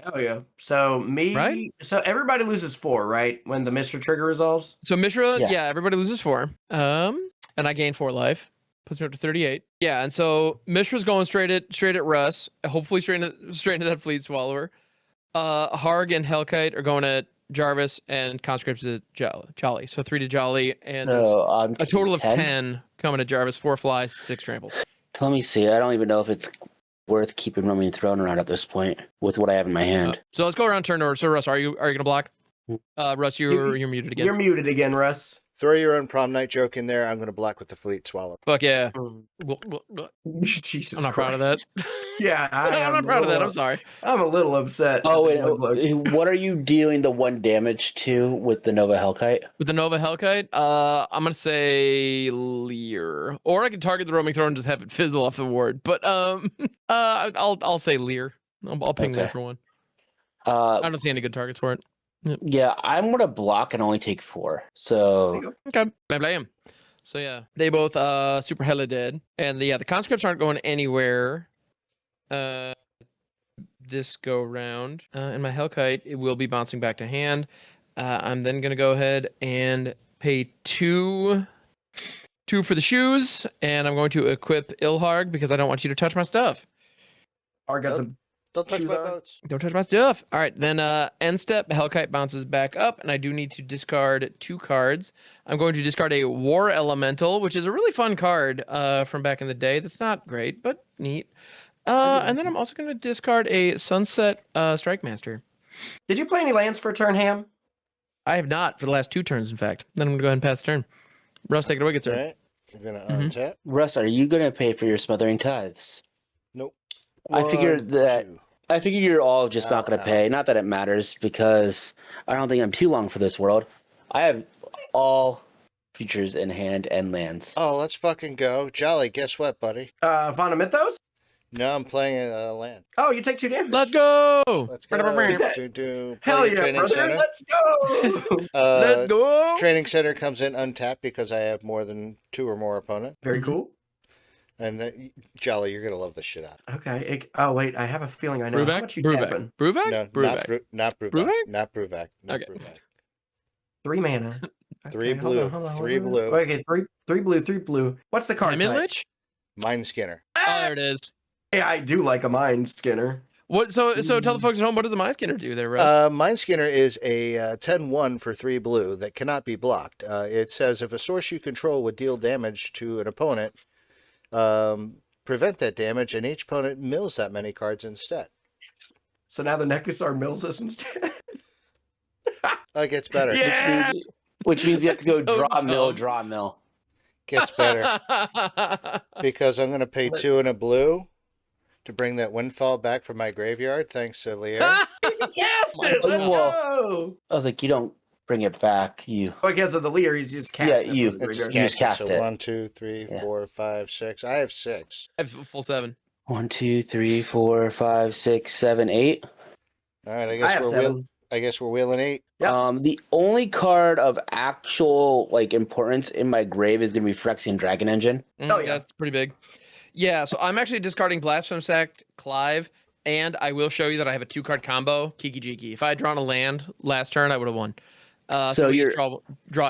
Hell yeah. So Right? So everybody loses 4, right? When the Mishra trigger resolves? So Mishra, Yeah. yeah, everybody loses 4. And I gain 4 life. Puts me up to 38. Yeah, and so Mishra's going straight at Russ. Hopefully straight into that Fleet Swallower. Harg and Hellkite are going at Jarvis, and Conscripts is Jolly. So 3 to Jolly, and So I'm a total of 10. 10 coming to Jarvis. 4 flies, 6 tramples. Let me see. I don't even know if it's worth keeping Roaming Throne around at this point with what I have in my hand. So let's go around turn order. So Russ, are you gonna block? Russ, you're muted again. You're muted again, Russ. Throw your own prom night joke in there. I'm going to block with the Fleet Swallow. Fuck yeah. Mm. Jesus I'm not proud of that. Yeah, I'm not proud of that. I'm sorry. I'm a little upset. Oh, at the wait. look. What are you dealing the 1 damage to with the Nova Hellkite? With the Nova Hellkite, I'm gonna say Lear, or I can target the Roaming Throne and just have it fizzle off the ward. But I'll say Lear. I'll ping Lear Okay. for 1. I Uh, don't see any good targets for it. yeah, I'm gonna block and only take 4. So Okay, blam. So yeah, they both super hella dead, and the conscripts aren't going anywhere. This go round, and my Hellkite, it will be bouncing back to hand. I'm then gonna go ahead and pay 2 2 for the shoes, and I'm going to equip Ilharg because I don't want you to touch my stuff. Or got the Don't touch shoes my on? boats. Don't touch my stuff. All right, then end step, Hellkite bounces back up, and I do need to discard 2 cards. I'm going to discard a War Elemental, which is a really fun card from back in the day. That's not great, but neat. And then I'm also going to discard a Sunset Strike Master. Did you play any lands for a turn, Ham? I have not for the last 2 turns, in fact. Then I'm going to go ahead and pass the turn. Russ, take it away, good All sir. right. You're going to Mhm. untap. Russ, are you gonna pay for your smothering tithes? Nope. I figured One, that- two. I figure you're all just not gonna Ow. pay. Not that it matters, because I don't think I'm too long for this world. I have all creatures in hand and lands. Oh, let's fucking go. Jolly, guess what, buddy? Vana Mythos? No, I'm playing a land. Oh, you take 2 damage. Let's go! Let's go. Play Hell yeah, training brother. center. Let's go. Let's go! Training center comes in untapped because I have more than 2 or more opponent. Very cool. And then, Jolly, you're gonna love this shit out. Okay. Oh, wait. I have a feeling I know. How Brewback? much you Brewback? tapping? Brewback? No, Brewback. not Brewback. Brewback? Not Brewback. Not Okay. Brewback. 3 mana. Three Okay, hold blue, on, hold on, three hold on. blue. Okay, three blue, 3 blue. What's the card Diamond type? Lich? Mind Skinner. Oh, there it is. Yeah, I do like a Mind Skinner. What? So tell the folks at home, what does the Mind Skinner do there, Russ? Mind Skinner is a 10-1 for 3 blue that cannot be blocked. It says if a source you control would deal damage to an opponent, prevent that damage, and each opponent mills that many cards instead. So now the Nekusar mills us instead. It gets better. Yeah. Which means you have to go So draw mill. Gets better because I'm going to pay 2 and a blue to bring that windfall back from my graveyard. Thanks to Lear. Yes, dude, let's go. I was like, you don't bring it back. You Because of the Lear, he's just casting it you- from the graveyard. you just cast so it. 1, 2, 3, Yeah. 4, 5, 6. I have 6. I have a full 7. 1, 2, 3, 4, 5, 6, 7, 8. All right, I I guess have we're 7. wheeling 8. Yep. The only card of actual importance in my grave is gonna be Phyrexian Dragon Engine. Oh, yeah. That's pretty big. Yeah, so I'm actually discarding Blasphemous Sack, Clive, and I will show you that I have a 2-card combo, Kiki Jiki. If I had drawn a land last turn, I would have won. So we you're- draw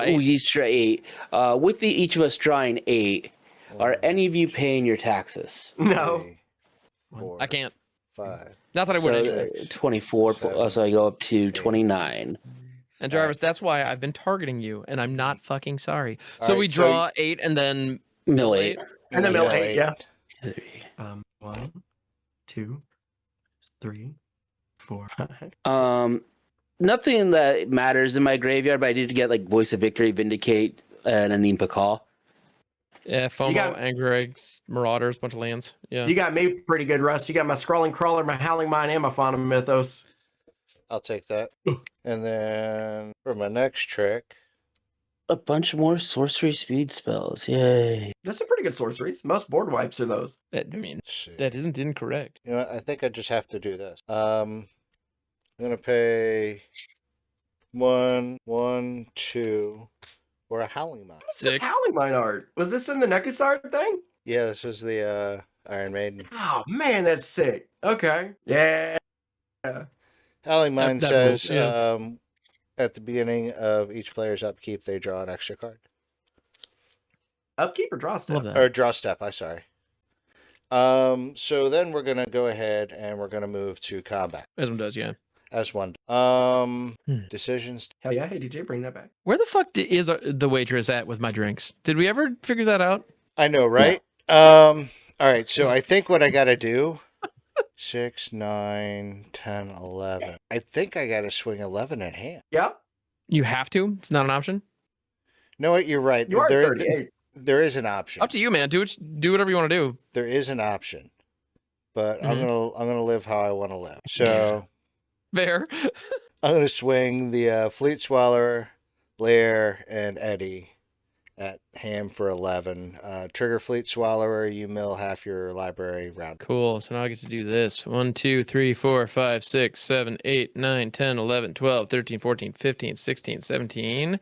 Oh, 8. each draw 8. With each of us drawing 8, are any of you paying your taxes? No. 3, 4, I can't. 5. Not that I would anyway. 24, so I go up to 29. And Jarvis, that's why I've been targeting you, and I'm not fucking sorry. All So right, we so draw 8 and then Mill mill 8. 8. And then mill mill 8, yeah. 3. 1, 2, 3, 4, 5. Nothing that matters in my graveyard, but I did get Voice of Victory, Vindicate, and a Neem Pakal. Yeah, FOMO, got- Angry Eggs, Marauders, bunch of lands. Yeah. You got me pretty good, Russ. You got my Scrawling Crawler, my Howling Mine, and my Fauna Mythos. I'll take that. And then for my next trick, A bunch more sorcery speed spells. Yay. There's some pretty good sorceries. Most board wipes are those. I mean, let's see. that isn't incorrect. You know what? I think I just have to do this. I'm gonna pay 1, 1, 2 for a Howling Mine. What's this Sick. Howling Mine art? Was this in the Nekusar thing? Yeah, this is the Iron Maiden. Oh, man, that's sick. Okay. Yeah. Howling Mine that says rules, yeah. at the beginning of each player's upkeep, they draw an extra card. Upkeep or draw step? Love that. Or draw step, I'm sorry. So then we're gonna go ahead and we're gonna move to combat As one does, yeah. as one. Decisions. Hell yeah. Hey, DJ, bring that back. Where the fuck is the waitress at with my drinks? Did we ever figure that out? I know, right? All right, so I think what I gotta do 6, 9, 10, 11. I think I gotta swing 11 in hand. Yeah. You have to? It's not an option? No, what? You're right. You are There- 38. there is an option. Up to you, man. Do whatever you want to do. There is an option, but I'm Mhm. gonna live how I want to live. So Fair. I'm gonna swing the Fleet Swallower, Blair, and Eddie at Ham for 11. Trigger Fleet Swallower, you mill half your library round. Cool. So now I get to do this. 1, 2, 3, 4, 5, 6, 7, 8, 9, 10, 11, 12, 13, 14, 15, 16, 17,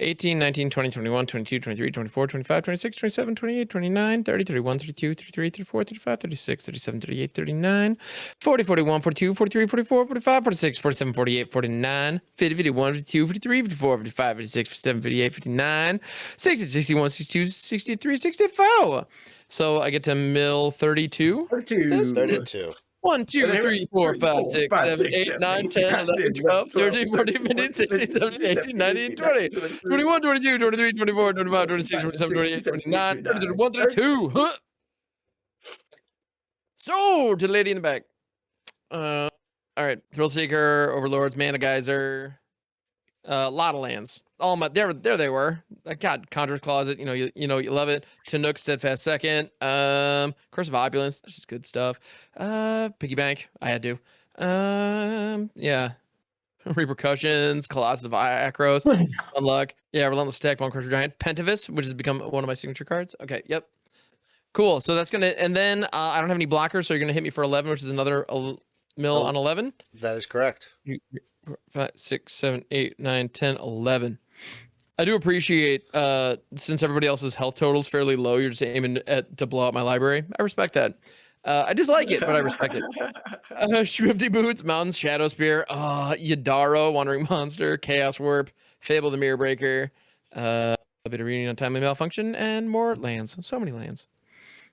18, 19, 20, 21, 22, 23, 24, 25, 26, 27, 28, 29, 30, 31, 32, 33, 34, 35, 36, 37, 38, 39, 40, 41, 42, 43, 44, 45, 46, 47, 48, 49, 50, 51, 52, 53, 54, 55, 56, 57, 58, 59, 60, 61, 61, 62, 63, 64. So I get to mill 32. 32. 32. 1, 2, 3, 4, 5, 6, 7, 8, 9, 10, 11, 12, 13, 14, 15, 16, 17, 18, 19, 20, 21, 22, 23, 24, 25, 26, 27, 28, 29, 30, 31, 32. Huh. So, to the lady in the back. All right. Thrill Seeker, Overlords, Mana Geyser. A lot of lands. All my there they were. God, Conjurer's Closet. You love it. Chinook, Steadfast Second. Curse of Opulence. That's just good stuff. Piggy Bank. I had to. Yeah. Repercussions. Colossus of Acros. Unluck. Yeah. Relentless Attack. Bone Crusher Giant. Pentavis, which has become one of my signature cards. Okay. Yep. Cool. So that's gonna. And then I don't have any blockers, so you're gonna hit me for 11, which is another mill on 11. That is correct. 5, 6, 7, 8, 9, 10, 11. I do appreciate since everybody else's health total is fairly low, you're just aiming to blow out my library. I respect that. I dislike it, but I respect it. Swifty Boots, Mountains, Shadow Spear, Yadaro, Wandering Monster, Chaos Warp, Fable the Mirror Breaker, a bit of reading on Timely Malfunction, and more lands. So many lands.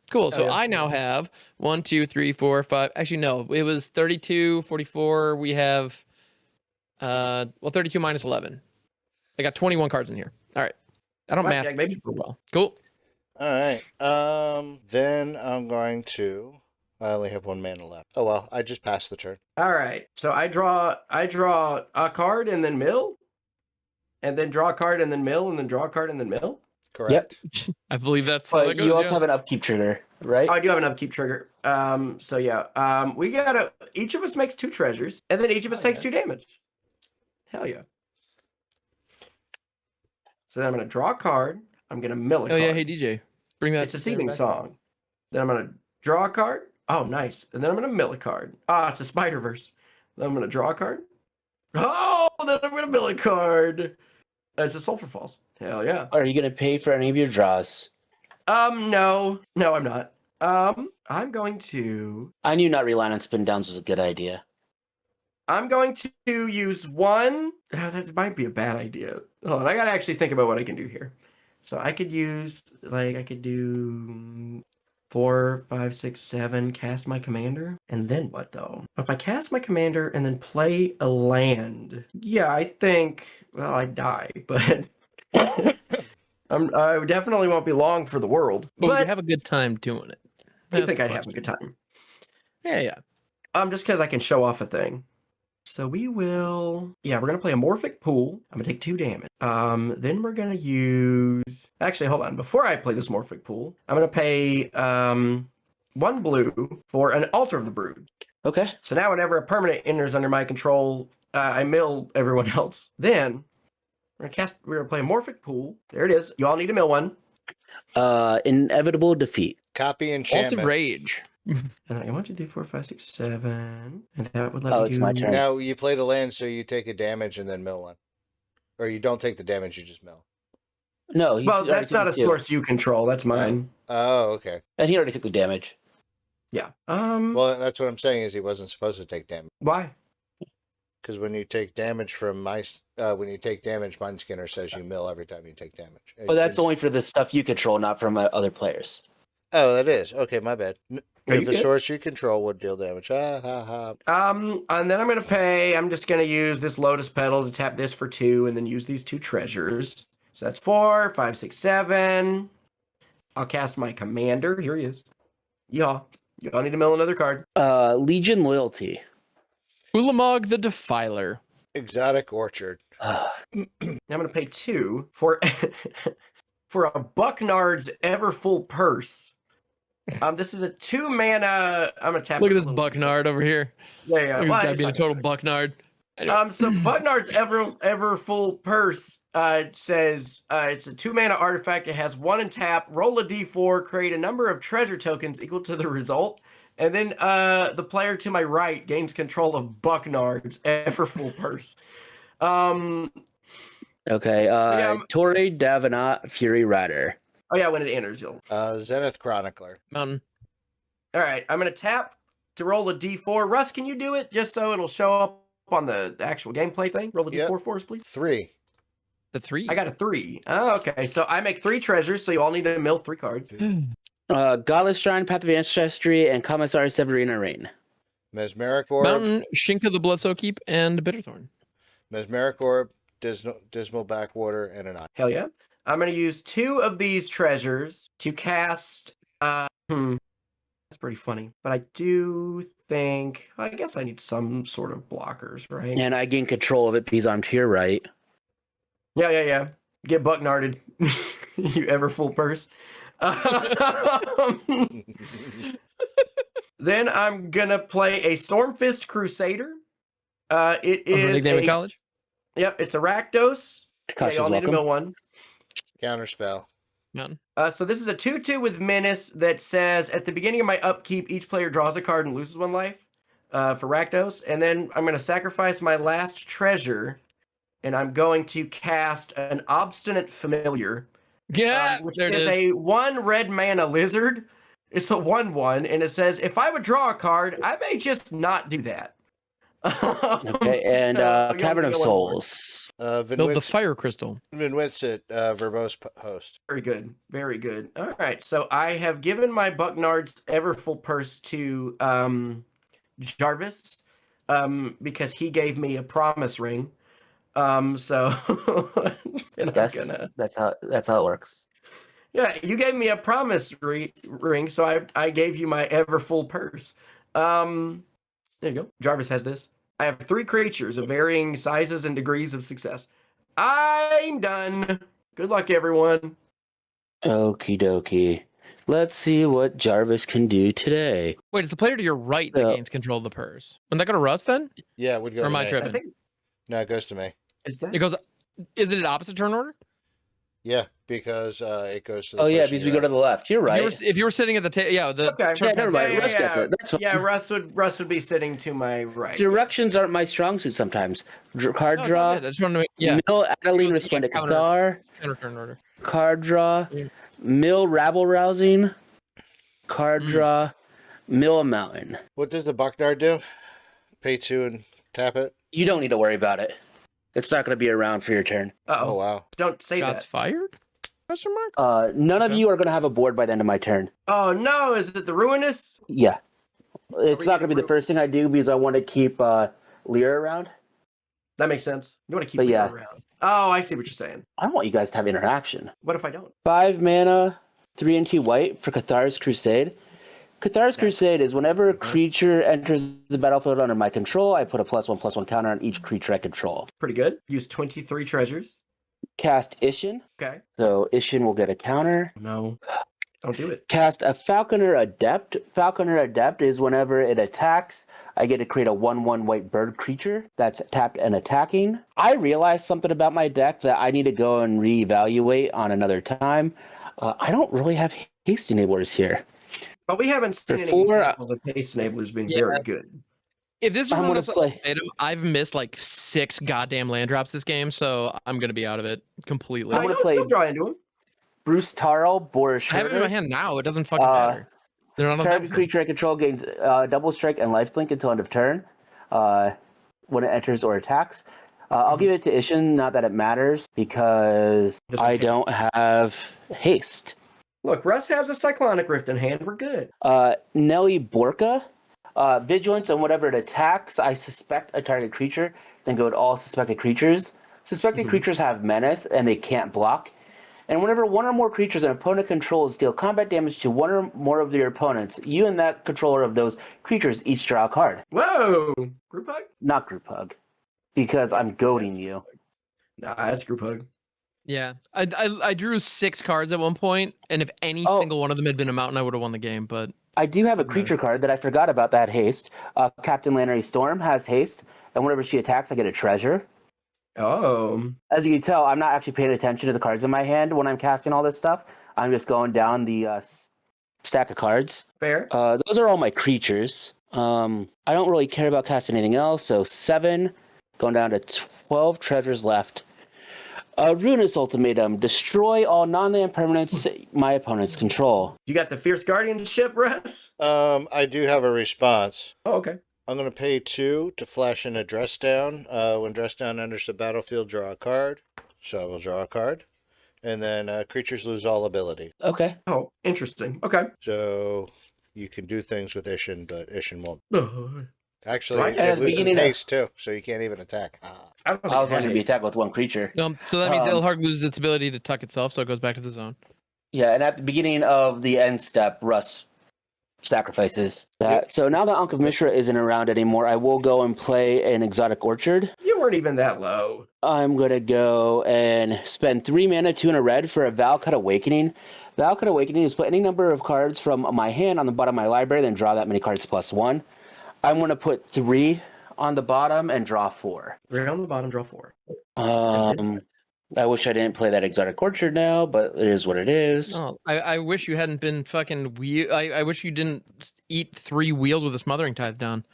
Cool. So I now have 1, 2, 3, 4, 5. Actually, no, it was 32, 44. We have 32 minus 11. I got 21 cards in here. All right. I don't math maybe. well. Cool. All right. Then I'm going to. I only have 1 mana left. Oh well, I just passed the turn. All right. So I draw a card and then mill, and then draw a card and then mill, and then draw a card and then mill. Correct. I believe that's how But it goes. you also have an upkeep trigger, right? Oh, I do have an upkeep trigger. So yeah. We gotta. Each of us makes 2 treasures, and then each of us takes 2 damage. Hell yeah. So then I'm gonna draw a card. I'm gonna mill a card. Oh yeah, hey DJ, bring that. It's a Seething Song. Then I'm gonna draw a card. Oh, nice. And then I'm gonna mill a card. It's a Spider-Verse. Then I'm gonna draw a card. Oh, then I'm gonna mill a card. It's a Sulfur Falls. Hell yeah. Are you gonna pay for any of your draws? No, I'm not. I'm going to. I knew not relying on spin downs was a good idea. I'm going to use 1. That might be a bad idea. Hold on, I gotta actually think about what I can do here. So I could use, I could do 4, 5, 6, 7, cast my commander. And then what, though? If I cast my commander and then play a land, yeah, I think, well, I die, but I definitely won't be long for the world. But you have a good time doing it. I think I'd have a good time. Yeah. Just because I can show off a thing. So we will, we're going to play a Morphic Pool. I'm going to take 2 damage. Then we're going to use, actually, hold on. Before I play this Morphic Pool, I'm going to pay 1 blue for an Altar of the Brood. Okay. So now whenever a permanent enters under my control, I mill everyone else. Then we're going to play a Morphic Pool. There it is. You all need to mill 1. Inevitable Defeat. Copy Waltz enchantment. of Rage. And I 1, 2, 3, 4, 5, 6, 7. And that would let me it's do... my turn. Now you play the land, so you take a damage and then mill 1, or you don't take the damage, you just mill. No, Well, that's not a source you control. That's mine. Oh, okay. And he already took the damage. Yeah. Well, that's what I'm saying is he wasn't supposed to take damage. Why? Because when you take damage from Mindskinner says you mill every time you take damage. But that's only for the stuff you control, not from other players. Oh, that is okay. My bad. Are If you a good? source you control would deal damage. And then I'm gonna pay. I'm just gonna use this Lotus Petal to tap this for 2, and then use these 2 treasures. So that's 4, 5, 6, 7. I'll cast my commander. Here he is. Y'all need to mill another card. Legion Loyalty. Ulamog the Defiler. Exotic Orchard. I'm gonna pay 2 for for a Bucknard's Everfull Purse. This is a 2 mana. I'm gonna tap. Look at this Bucknard over here. Yeah. Look Well, at this guy it's being a not total good. Bucknard. So Bucknard's Everfull Purse says it's a 2 mana artifact. It has 1 in tap. Roll a d4. Create a number of treasure tokens equal to the result, and then the player to my right gains control of Bucknard's Everfull Purse. Okay. Torre Davenant Fury Rider. Oh yeah, when it enters, you'll. Zenith Chronicler. Mountain. All right, I'm gonna tap to roll a d4. Russ, can you do it just so it'll show up on the actual gameplay thing? Roll a d4 for us, please. 3. The 3. I got a 3. Oh, okay. So I make 3 treasures, so you all need to mill 3 cards. Godless Shrine, Path of Ancestry, and Commissar Severina Reign. Mesmeric Orb. Mountain, Shinka the Bloodsoul Keep, and Bitterthorn. Mesmeric Orb, Dismal Backwater, and an eye. Hell yeah. I'm going to use 2 of these treasures to cast... That's pretty funny. But I do think... I guess I need some sort of blockers, right? And I gain control of it because I'm to your right. Yeah. Get bucknarded. You ever full purse. Then I'm going to play a Stormfist Crusader. It is Nickname in college? Yep, it's a Rakdos. Takashi's y'all need to welcome. mill one. Counterspell. Mountain. So this is a 2/2 with Menace that says, at the beginning of my upkeep, each player draws a card and loses 1 life for Rakdos. And then I'm going to sacrifice my last treasure, and I'm going to cast an Obstinate Familiar, Yeah, which there it is is. a 1 red mana lizard. It's a 1/1, and it says, if I would draw a card, I may just not do that. Okay, and So, Cavern of you'll get 1 more. Souls. Build the Vinwitz, fire crystal. verbose host. Very good. Very good. All right. So I have given my Bucknard's ever full purse to Jarvis because he gave me a promise ring. So and That's how it works. yeah, you gave me a promise ring, so I gave you my ever full purse. There you go. Jarvis has this. I have 3 creatures of varying sizes and degrees of success. I'm done. Good luck, everyone. Okie dokie. Let's see what Jarvis can do today. Wait, it's the player to your right that So- gains control of the purse. Wouldn't that go to Russ then? Yeah, it would go Or to am I me. tripping? I think No, it goes to me. is that It goes. Isn't it opposite turn order? Yeah, because it goes to the Oh yeah, person because you're we go to at. the left. You're right. If you were sitting at the table, yeah, the Okay. turn Yeah, never pass- mind. Russ gets it. That's fine. Yeah, Russ would be sitting to my right. Directions aren't my strong suit sometimes. Card No, it's all draw. good. I just wanted to, yeah, Mill Adeline Yeah, Resplendent counter. Cathar. counter turn order. Card draw. Yeah. Mill Rabble Rousing. Card Mm. draw. Mill a Mountain. What does the Bucknard do? Pay 2 and tap it? You don't need to worry about it. It's not going to be around for your turn. Oh, Uh-oh. wow. Don't say Shots that. fired? Question mark? None of Okay. you are going to have a board by the end of my turn. Oh no, is it the Ruinous? Yeah. It's we not going to be the gonna- first thing I do because I want to keep Lear around. That makes sense. You want to keep But me yeah. around. Oh, I see what you're saying. I don't want you guys to have interaction. What if I don't? 5 mana, 3 and 2 white for Cathar's Crusade. Cathar's Crusade is whenever a creature enters the battlefield under my control, I put a +1/+1 counter on each creature I control. Pretty good. Use 23 treasures. Cast Isshin. Okay. So Isshin will get a counter. No. Don't do it. Cast a Falconer Adept. Falconer Adept is whenever it attacks, I get to create a 1/1 white bird creature that's tapped and attacking. I realized something about my deck that I need to go and reevaluate on another time. I don't really have haste enablers here. But we haven't seen any Before- examples of haste enablers being Yeah. very good. If this is I'm gonna Ruinous play- Ultimatum, I've missed like 6 goddamn land drops this game, so I'm gonna be out of it completely. I'm No, gonna you'll- play- you'll draw into him. Bruce Tarl, Boris I have it in my hand now. It doesn't fucking matter. They're not on Target top. creature I control gains double strike and lifelink until end of turn when it enters or attacks. I'll give it to Isshin, not that it matters, because Just in I case. don't have haste. Look, Russ has a Cyclonic Rift in hand. We're good. Nelly Borka, vigilance on whatever it attacks, I suspect a target creature, then go to all suspected creatures. Suspected creatures have menace and they can't block. And whenever one or more creatures an opponent controls deal combat damage to one or more of your opponents, you and that controller of those creatures each draw a card. Whoa! Group hug? Not group hug, because I'm goading you. Nah, that's group hug. Yeah, I drew 6 cards at one point, and if any Oh. single one of them had been a mountain, I would have won the game. But I do have a Doesn't creature card that I forgot about that haste. Captain Lannery Storm has haste, and whenever she attacks, I get a treasure. Oh. As you can tell, I'm not actually paying attention to the cards in my hand when I'm casting all this stuff. I'm just going down the stack of cards. Fair. Those are all my creatures. I don't really care about casting anything else, so 7, going down to 12 treasures left. Ruinous Ultimatum. Destroy all non-land permanents my opponents control. You got the Fierce Guardianship, Russ? I do have a response. Oh, okay. I'm going to pay 2 to flash in a dress down. When dress down enters the battlefield, draw a card. So we'll draw a card, and then creatures lose all ability. Okay. Oh, interesting. Okay. So you can do things with Isshin, but Isshin won't. Actually, Right. At it the loses beginning of- haste too, so you can't even attack. I don't think I was it only going to be has. attacked with one creature. So that means Um, Ilharg loses its ability to tuck itself, so it goes back to the zone. Yeah, and at the beginning of the end step, Russ sacrifices that. So now that Ankh of Mishra isn't around anymore, I will go and play an Exotic Orchard. You weren't even that low. I'm going to go and spend 3 mana, 2 and a red for a Valakut Awakening. Valakut Awakening is put any number of cards from my hand on the bottom of my library, then draw that many cards +1. I'm going to put 3 on the bottom and draw 4. 3 on the bottom, draw 4. I wish I didn't play that Exotic Orchard now, but it is what it is. Oh, I wish you hadn't been fucking I wish you didn't eat 3 wheels with a smothering tithe down.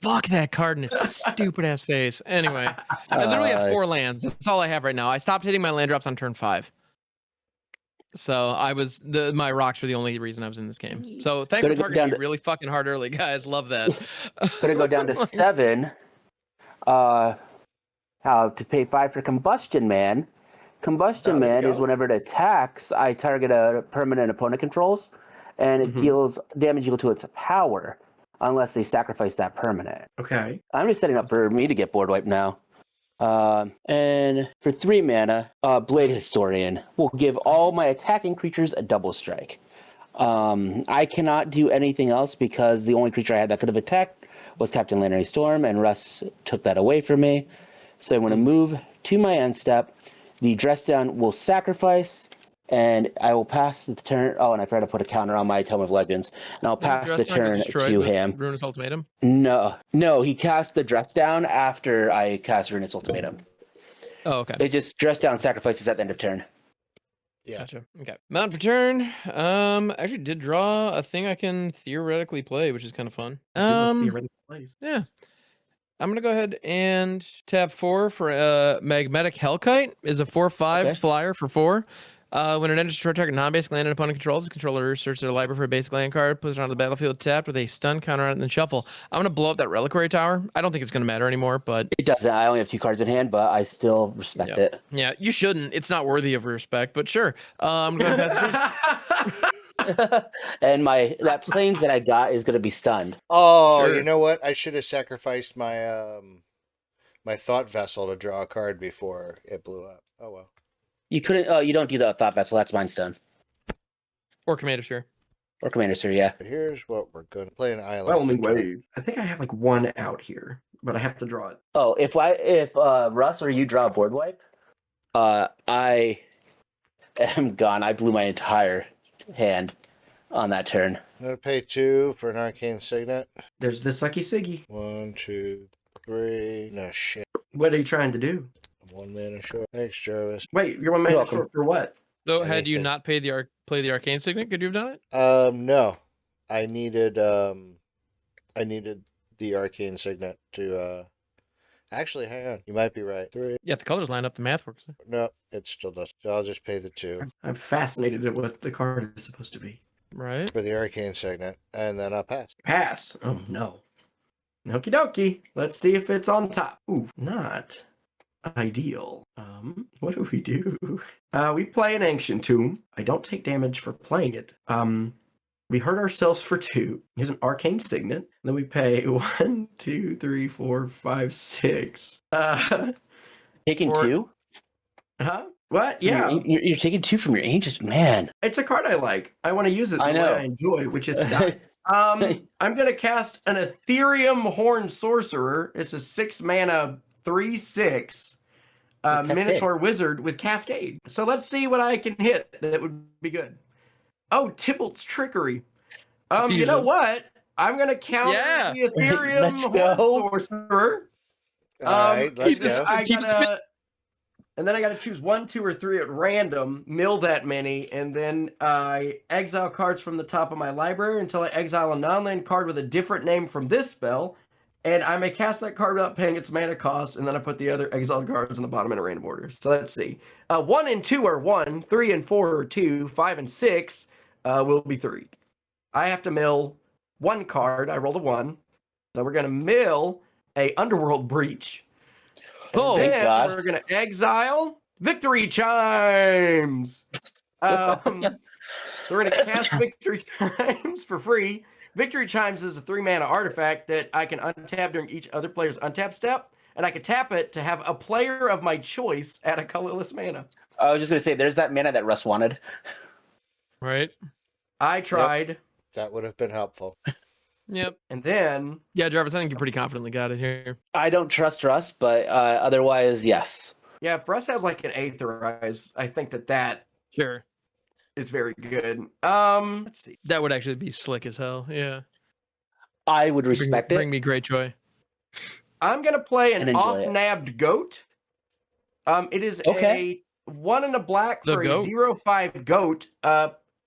Fuck that card in its stupid ass face. Anyway, I literally have 4 lands. That's all I have right now. I stopped hitting my land drops on turn 5. So my rocks were the only reason I was in this game. So thanks for Gonna go targeting down me to- really fucking hard early, guys. Love that. Gonna go down to 7. How to pay 5 for Combustion Man. Combustion there you Man is go. whenever it attacks, I target a permanent opponent controls, and it Mhm. deals damage equal to its power, unless they sacrifice that permanent. Okay. I'm just setting up for me to get board wiped now. And for 3 mana, Blade Historian will give all my attacking creatures a double strike. I cannot do anything else because the only creature I had that could have attacked was Captain Lantern Storm, and Russ took that away from me. So I'm going to move to my end step. The Dress Down will sacrifice, and I will pass the turn. Oh, and I forgot to put a counter on my Tome of Legends. And I'll pass the turn to him. Ruinous Ultimatum. No, he cast the Dress Down after I cast Ruinous Ultimatum. Oh, okay. It just Dress Down sacrifices at the end of turn. Yeah. Gotcha. Okay. Mount for turn. Actually did draw a thing I can theoretically play, which is kind of fun. Theoretical plays. Yeah. I'm gonna go ahead and tap 4 for Magnetic Hellkite. Is a 4/5 Okay. flyer for 4. When it enters short target non-basic land and opponent controls, the controller searches their library for a basic land card, puts it onto the battlefield tapped with a stun counter on it, and then shuffle. I'm gonna blow up that Reliquary Tower. I don't think it's gonna matter anymore, but It doesn't. I only have 2 cards in hand, but I still respect Yep. it. yeah, you shouldn't. It's not worthy of respect, but sure. I'm gonna pass the turn. And that planes that I got is going to be stunned. Oh, Sure. you know what? I should have sacrificed my my thought vessel to draw a card before it blew up. Oh well. You couldn't. You don't do the Thought Vessel. That's mine stun. Or Commander, sure. Or Commander, sir. Yeah. But here's what we're going to play an island. Overwhelming wave. I think I have like 1 out here, but I have to draw it. Oh, if Russ or you draw a board wipe, I am gone. I blew my entire hand on that turn. I'm going to pay 2 for an arcane signet. There's the Sucky Siggy. 1, 2, 3. No shit. What are you trying to do? 1 mana short. Thanks, Jarvis. Wait, you're 1 mana You're welcome. short for what? So had you Anything. not paid play the Arcane Signet, could you have done it? No. I needed the arcane signet to actually hang on. You might be right. 3. Yeah, if the colors line up, the math works. No, it still doesn't. So I'll just pay the 2 I'm fascinated at what the card is supposed to be. Right? for the arcane signet, and then I'll pass. Pass. Oh no. Okie dokie. Let's see if it's on top. Ooh, not ideal. What do? We play an Ancient Tomb. I don't take damage for playing it. We hurt ourselves for 2. Here's an Arcane Signet. Then we pay 1, 2, 3, 4, 5, 6. Taking Or- 2? Huh? What? Yeah. You're taking 2 from your ancient man. It's a card I like. I want to use it the I way know. I enjoy, which is to die. I'm gonna cast an Ethereum Horn Sorcerer. It's a 6 mana 3/6 Cascade. Minotaur Wizard with Cascade. So let's see what I can hit that would be good. Oh, Tybalt's Trickery. You know Jesus. what? I'm gonna counter Yeah. the Ethereum Let's Horn go. Sorcerer. All right, let's keep this- go. I Keep gotta, and then I gotta choose 1, 2, or 3 at random, mill that many, and then I exile cards from the top of my library until I exile a non-land card with a different name from this spell, and I may cast that card without paying its mana cost, and then I put the other exiled cards in the bottom in a random order. So let's see. 1 and 2 are 1, 3 and 4 are 2, 5 and 6 will be 3. I have to mill 1 card. I rolled a 1. So we're gonna mill a Underworld Breach. Oh, And thank then God. we're gonna exile Victory Chimes. So we're gonna cast Victory Chimes for free. Victory Chimes is a 3-mana artifact that I can untap during each other player's untap step, and I can tap it to have a player of my choice add a colorless mana. I was just gonna say, there's that mana that Russ wanted. right. I tried, That would have been helpful. Yep. and then Yeah, Jarvis, I think you pretty confidently got it here. I don't trust Russ, but otherwise, yes. yeah, if Russ has like an Aetherize, I think that Sure. is very good. Let's see. That would actually be slick as hell. Yeah. I would respect Bring it. me great joy. I'm gonna play And an enjoy it. off-nabbed goat. It is Okay. a 1 and a black The for a goat? 0/5 goat.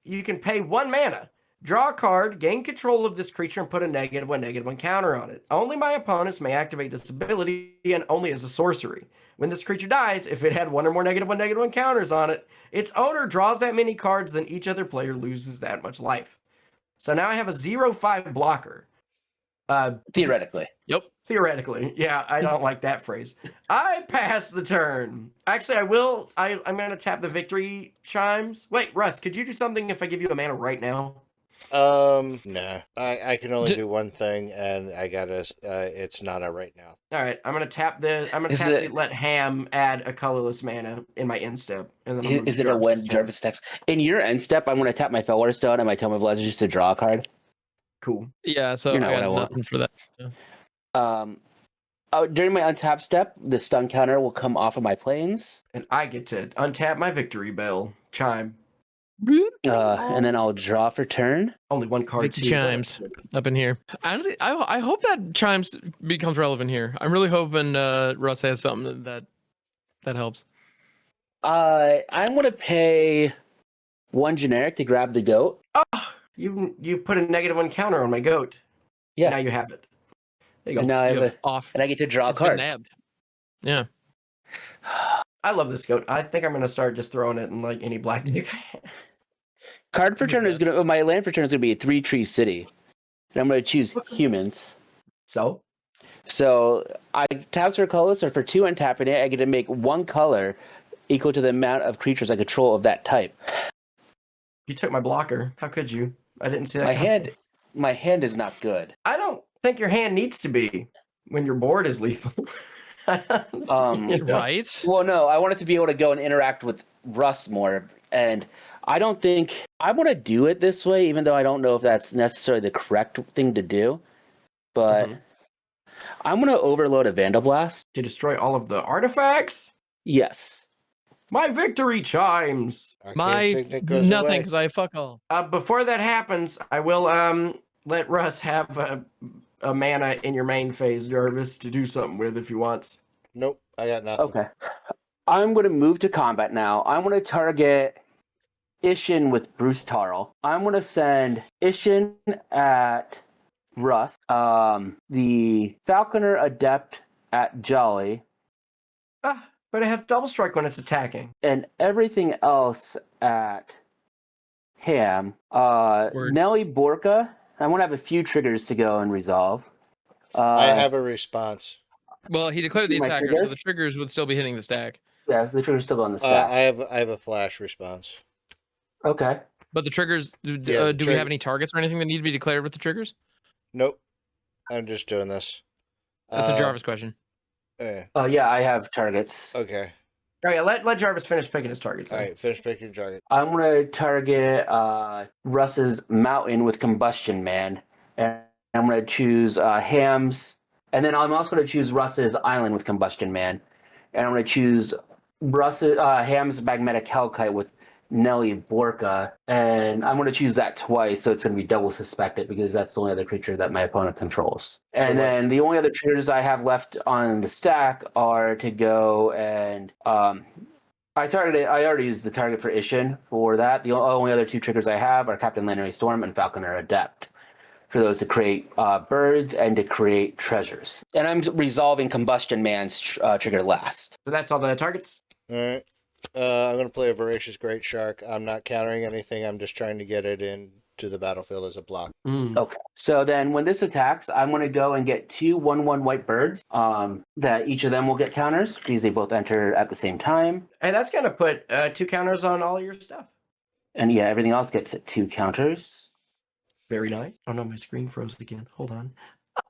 You can pay 1 mana, draw a card, gain control of this creature, and put a -1/-1 counter on it. Only my opponents may activate this ability, and only as a sorcery. When this creature dies, if it had 1 or more -1/-1 counters on it, its owner draws that many cards, then each other player loses that much life. So now I have a 0/5 blocker. Theoretically. Yep. Theoretically, yeah, I don't like that phrase. I pass the turn. Actually, I will. I'm going to tap the Victory Chimes. Wait, Russ, could you do something if I give you a mana right now? Nah. I can only D- do one thing, and I gotta. It's not a right now. All right, I'm going to tap the. I'm going to Is tap it- to let Ham add a colorless mana in my end step, and then I'm gonna Is it a Jarvis's when turn. Jarvis text? In your end step, I'm going to tap my Fellwater Stone and my Tome of Legends just to draw a card. Cool. Yeah, so You I know what I got want. nothing for that. During my untap step, the stun counter will come off of my planes, And I get to untap my Victory Bell Chime. and then I'll draw for turn. Only one card. Victory too, but- Chimes up in here. Honestly, I hope that Chimes becomes relevant here. I'm really hoping Russ has something that helps. I'm going to pay 1 generic to grab the goat. Oh, you've put a -1 counter on my goat. Yeah. Now you have it. There you And go. now I You have have off. and I get to draw a It's been card. nabbed. Yeah. I love this goat. I think I'm gonna start just throwing it in like any black deck. Card for turn is going to, my land for turn is going to be a 3-tree city. And I'm going to choose humans. So So I tap for colors, or for 2 untapping it, I get to make 1 color equal to the amount of creatures I control of that type. you took my blocker. How could you? I didn't see that. My coming. hand is not good. I don't think your hand needs to be when your board is lethal. You know? Right. Well, no, I want it to be able to go and interact with Russ more, and I don't think I want to do it this way, even though I don't know if that's necessarily the correct thing to do. But Mhm. I'm going to overload a Vandal Blast. To destroy all of the artifacts. Yes. My Victory Chimes. Arcane My Signet goes nothing away. because I fuck all. Before that happens, I will let Russ have a mana in your main phase, Jarvis, to do something with if he wants. Nope, I got nothing. Okay. I'm going to move to combat now. I'm going to target Isshin with Bruce Tarl. I'm going to send Isshin at Russ, the Falconer Adept at Jolly, But it has double strike when it's attacking. and everything else at Ham. Word. Nelly Borka. I want to have a few triggers to go and resolve. I have a response. Well, he declared the My attacker, so triggers? the triggers would still be hitting the stack. Yeah, the triggers still on the stack. I have a flash response. Okay. But the triggers, the do we have trigger- any targets or anything that need to be declared with the triggers? Nope, I'm just doing this. That's a Jarvis question. Yeah. Yeah, I have targets. Okay. Oh yeah, let Jarvis finish picking his targets. All then. right. Finish picking your target. I'm gonna target Russ's Mountain with Combustion Man, and I'm gonna choose Ham's, and then I'm also gonna choose Russ's Island with Combustion Man, and I'm gonna choose Ham's Magnetic Hellkite with Nelly Borka, and I'm gonna choose that twice, so it's gonna be double suspected because that's the only other creature that my opponent controls. And then the only other triggers I have left on the stack are to go and I already used the target for Isshin for that. The only other 2 triggers I have are Captain Lannery Storm and Falconer Adept, for those to create birds and to create treasures. And I'm resolving Combustion Man's trigger last. So that's all the targets. All right. I'm gonna play a Voracious Great Shark. I'm not countering anything. I'm just trying to get it in to the battlefield as a block. Okay. So then when this attacks, I'm going to go and get 2 1/1 white birds. That each of them will get counters because they both enter at the same time. And that's going to put 2 counters on all your stuff. And yeah, everything else gets 2 counters. Very nice. Oh no, my screen froze again. Hold on.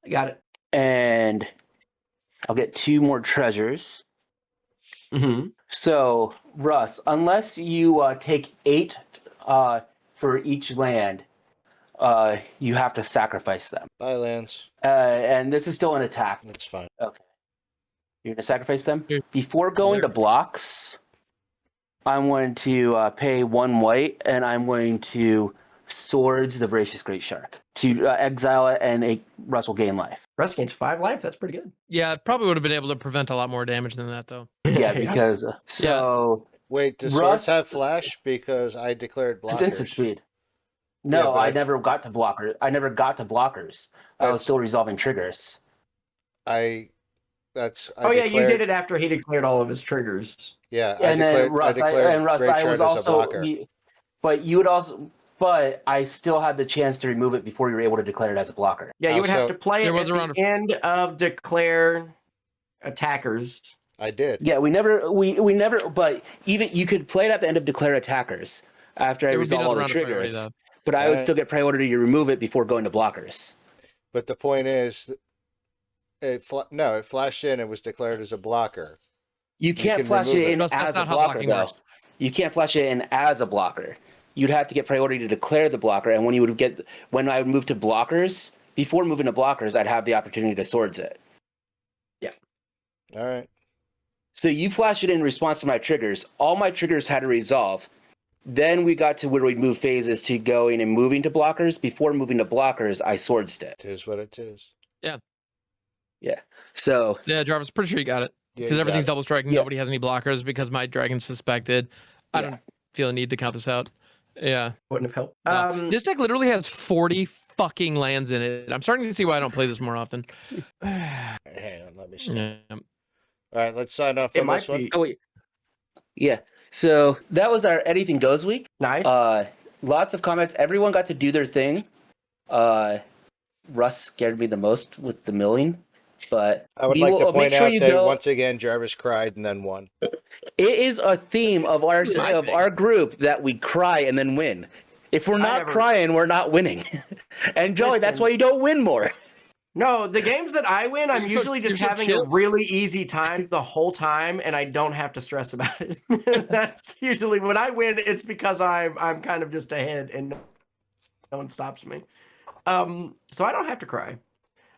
I got it. And I'll get 2 more treasures. Mm-hmm. So, Russ, unless you take 8 for each land, you have to sacrifice them. Bye, lands. And this is still an attack. That's fine. Okay. You're going to sacrifice them? Sure. Before going to blocks, I'm going to pay 1 white, and I'm going to Swords the Voracious Great Shark to exile it, and Russ will gain life. Russ gains 5 life. That's pretty good. Yeah, probably would have been able to prevent a lot more damage than that, though. Yeah, because so Wait, does Russ- swords have flash? Because I declared blockers. it's instant speed. No, Yeah, but I never got to blockers. I never got to blockers. I was That's- still resolving triggers. I Oh yeah, you did it after he declared all of his triggers. Yeah, And then Russ, I declared Russ, Great I Shard was as a also, blocker. but I still had the chance to remove it before you were able to declare it as a blocker. Yeah, you would have Also, to play it there at was a the round of- end of declare attackers. I did. Yeah, we never, but even you could play it at the end of declare attackers after I There would be resolve all another the round of priority, triggers. though. But I would Alright. still get priority to remove it before going to blockers. But the point is, it flashed in and was declared as a blocker. You can't can flash remove it it. in Russ, that's as a not how blocker, blocking though. works. You can't flash it in as a blocker. You'd have to get priority to declare the blocker, and when I would move to blockers, before moving to blockers, I'd have the opportunity to swords it. All right. So you flash it in response to my triggers. All my triggers had to resolve. Then we got to where we'd move phases to going and moving to blockers. Before moving to blockers, I swords it. Tis what it is. So Yeah, Jarvis, pretty sure you got it. Yeah, Because you everything's got it. double striking. Yeah. Nobody has any blockers because my dragon's suspected. I Yeah. don't feel a need to count this out. Yeah. Wouldn't have helped. No. This deck literally has 40 fucking lands in it. I'm starting to see why I don't play this more often. Hang on, let me stop. Yeah. All right, let's sign off It on might this one. be oh wait, yeah. So that was our anything goes week. nice. Lots of comments. Everyone got to do their thing. Russ scared me the most with the milling, but I would we like will to make point sure out you that go- once again Jarvis cried and then won. It is a theme of My thing. our group that we cry and then win. If we're not never- crying, we're not winning. And Joey, that's Listen. why you don't win more. No, the games that I win, I'm You're so- usually just you're so having a chill. really easy time the whole time, and I don't have to stress about it. That's usually when I win. It's because I'm kind of just ahead, and no one stops me. So I don't have to cry.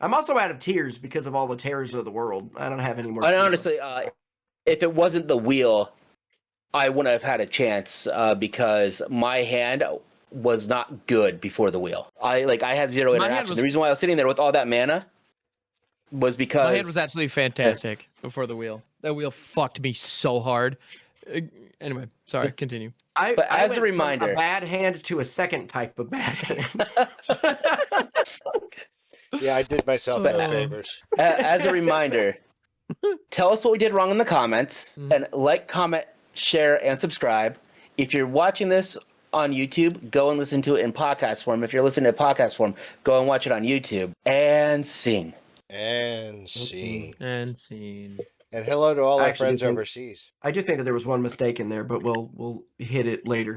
I'm also out of tears because of all the terrors of the world. I don't have any more. And tears honestly, if it wasn't the wheel, I wouldn't have had a chance because my hand was not good before the wheel. I had zero My hand interaction. was- The reason why I was sitting there with all that mana was because My hand was absolutely fantastic before the wheel. That wheel fucked me so hard. Anyway, sorry, continue. But I as a went from reminder- a bad hand to a second type of bad hand. Yeah, I did myself no Oh. favors. as a reminder, tell us what we did wrong in the comments Mhm. and like, comment, share, and subscribe. If you're watching this on YouTube, go and listen to it in podcast form. If you're listening to podcast form, go and watch it on YouTube and sing. And scene. And scene. And hello to all I our actually friends do think- overseas. I do think that there was one mistake in there, but we'll hit it later.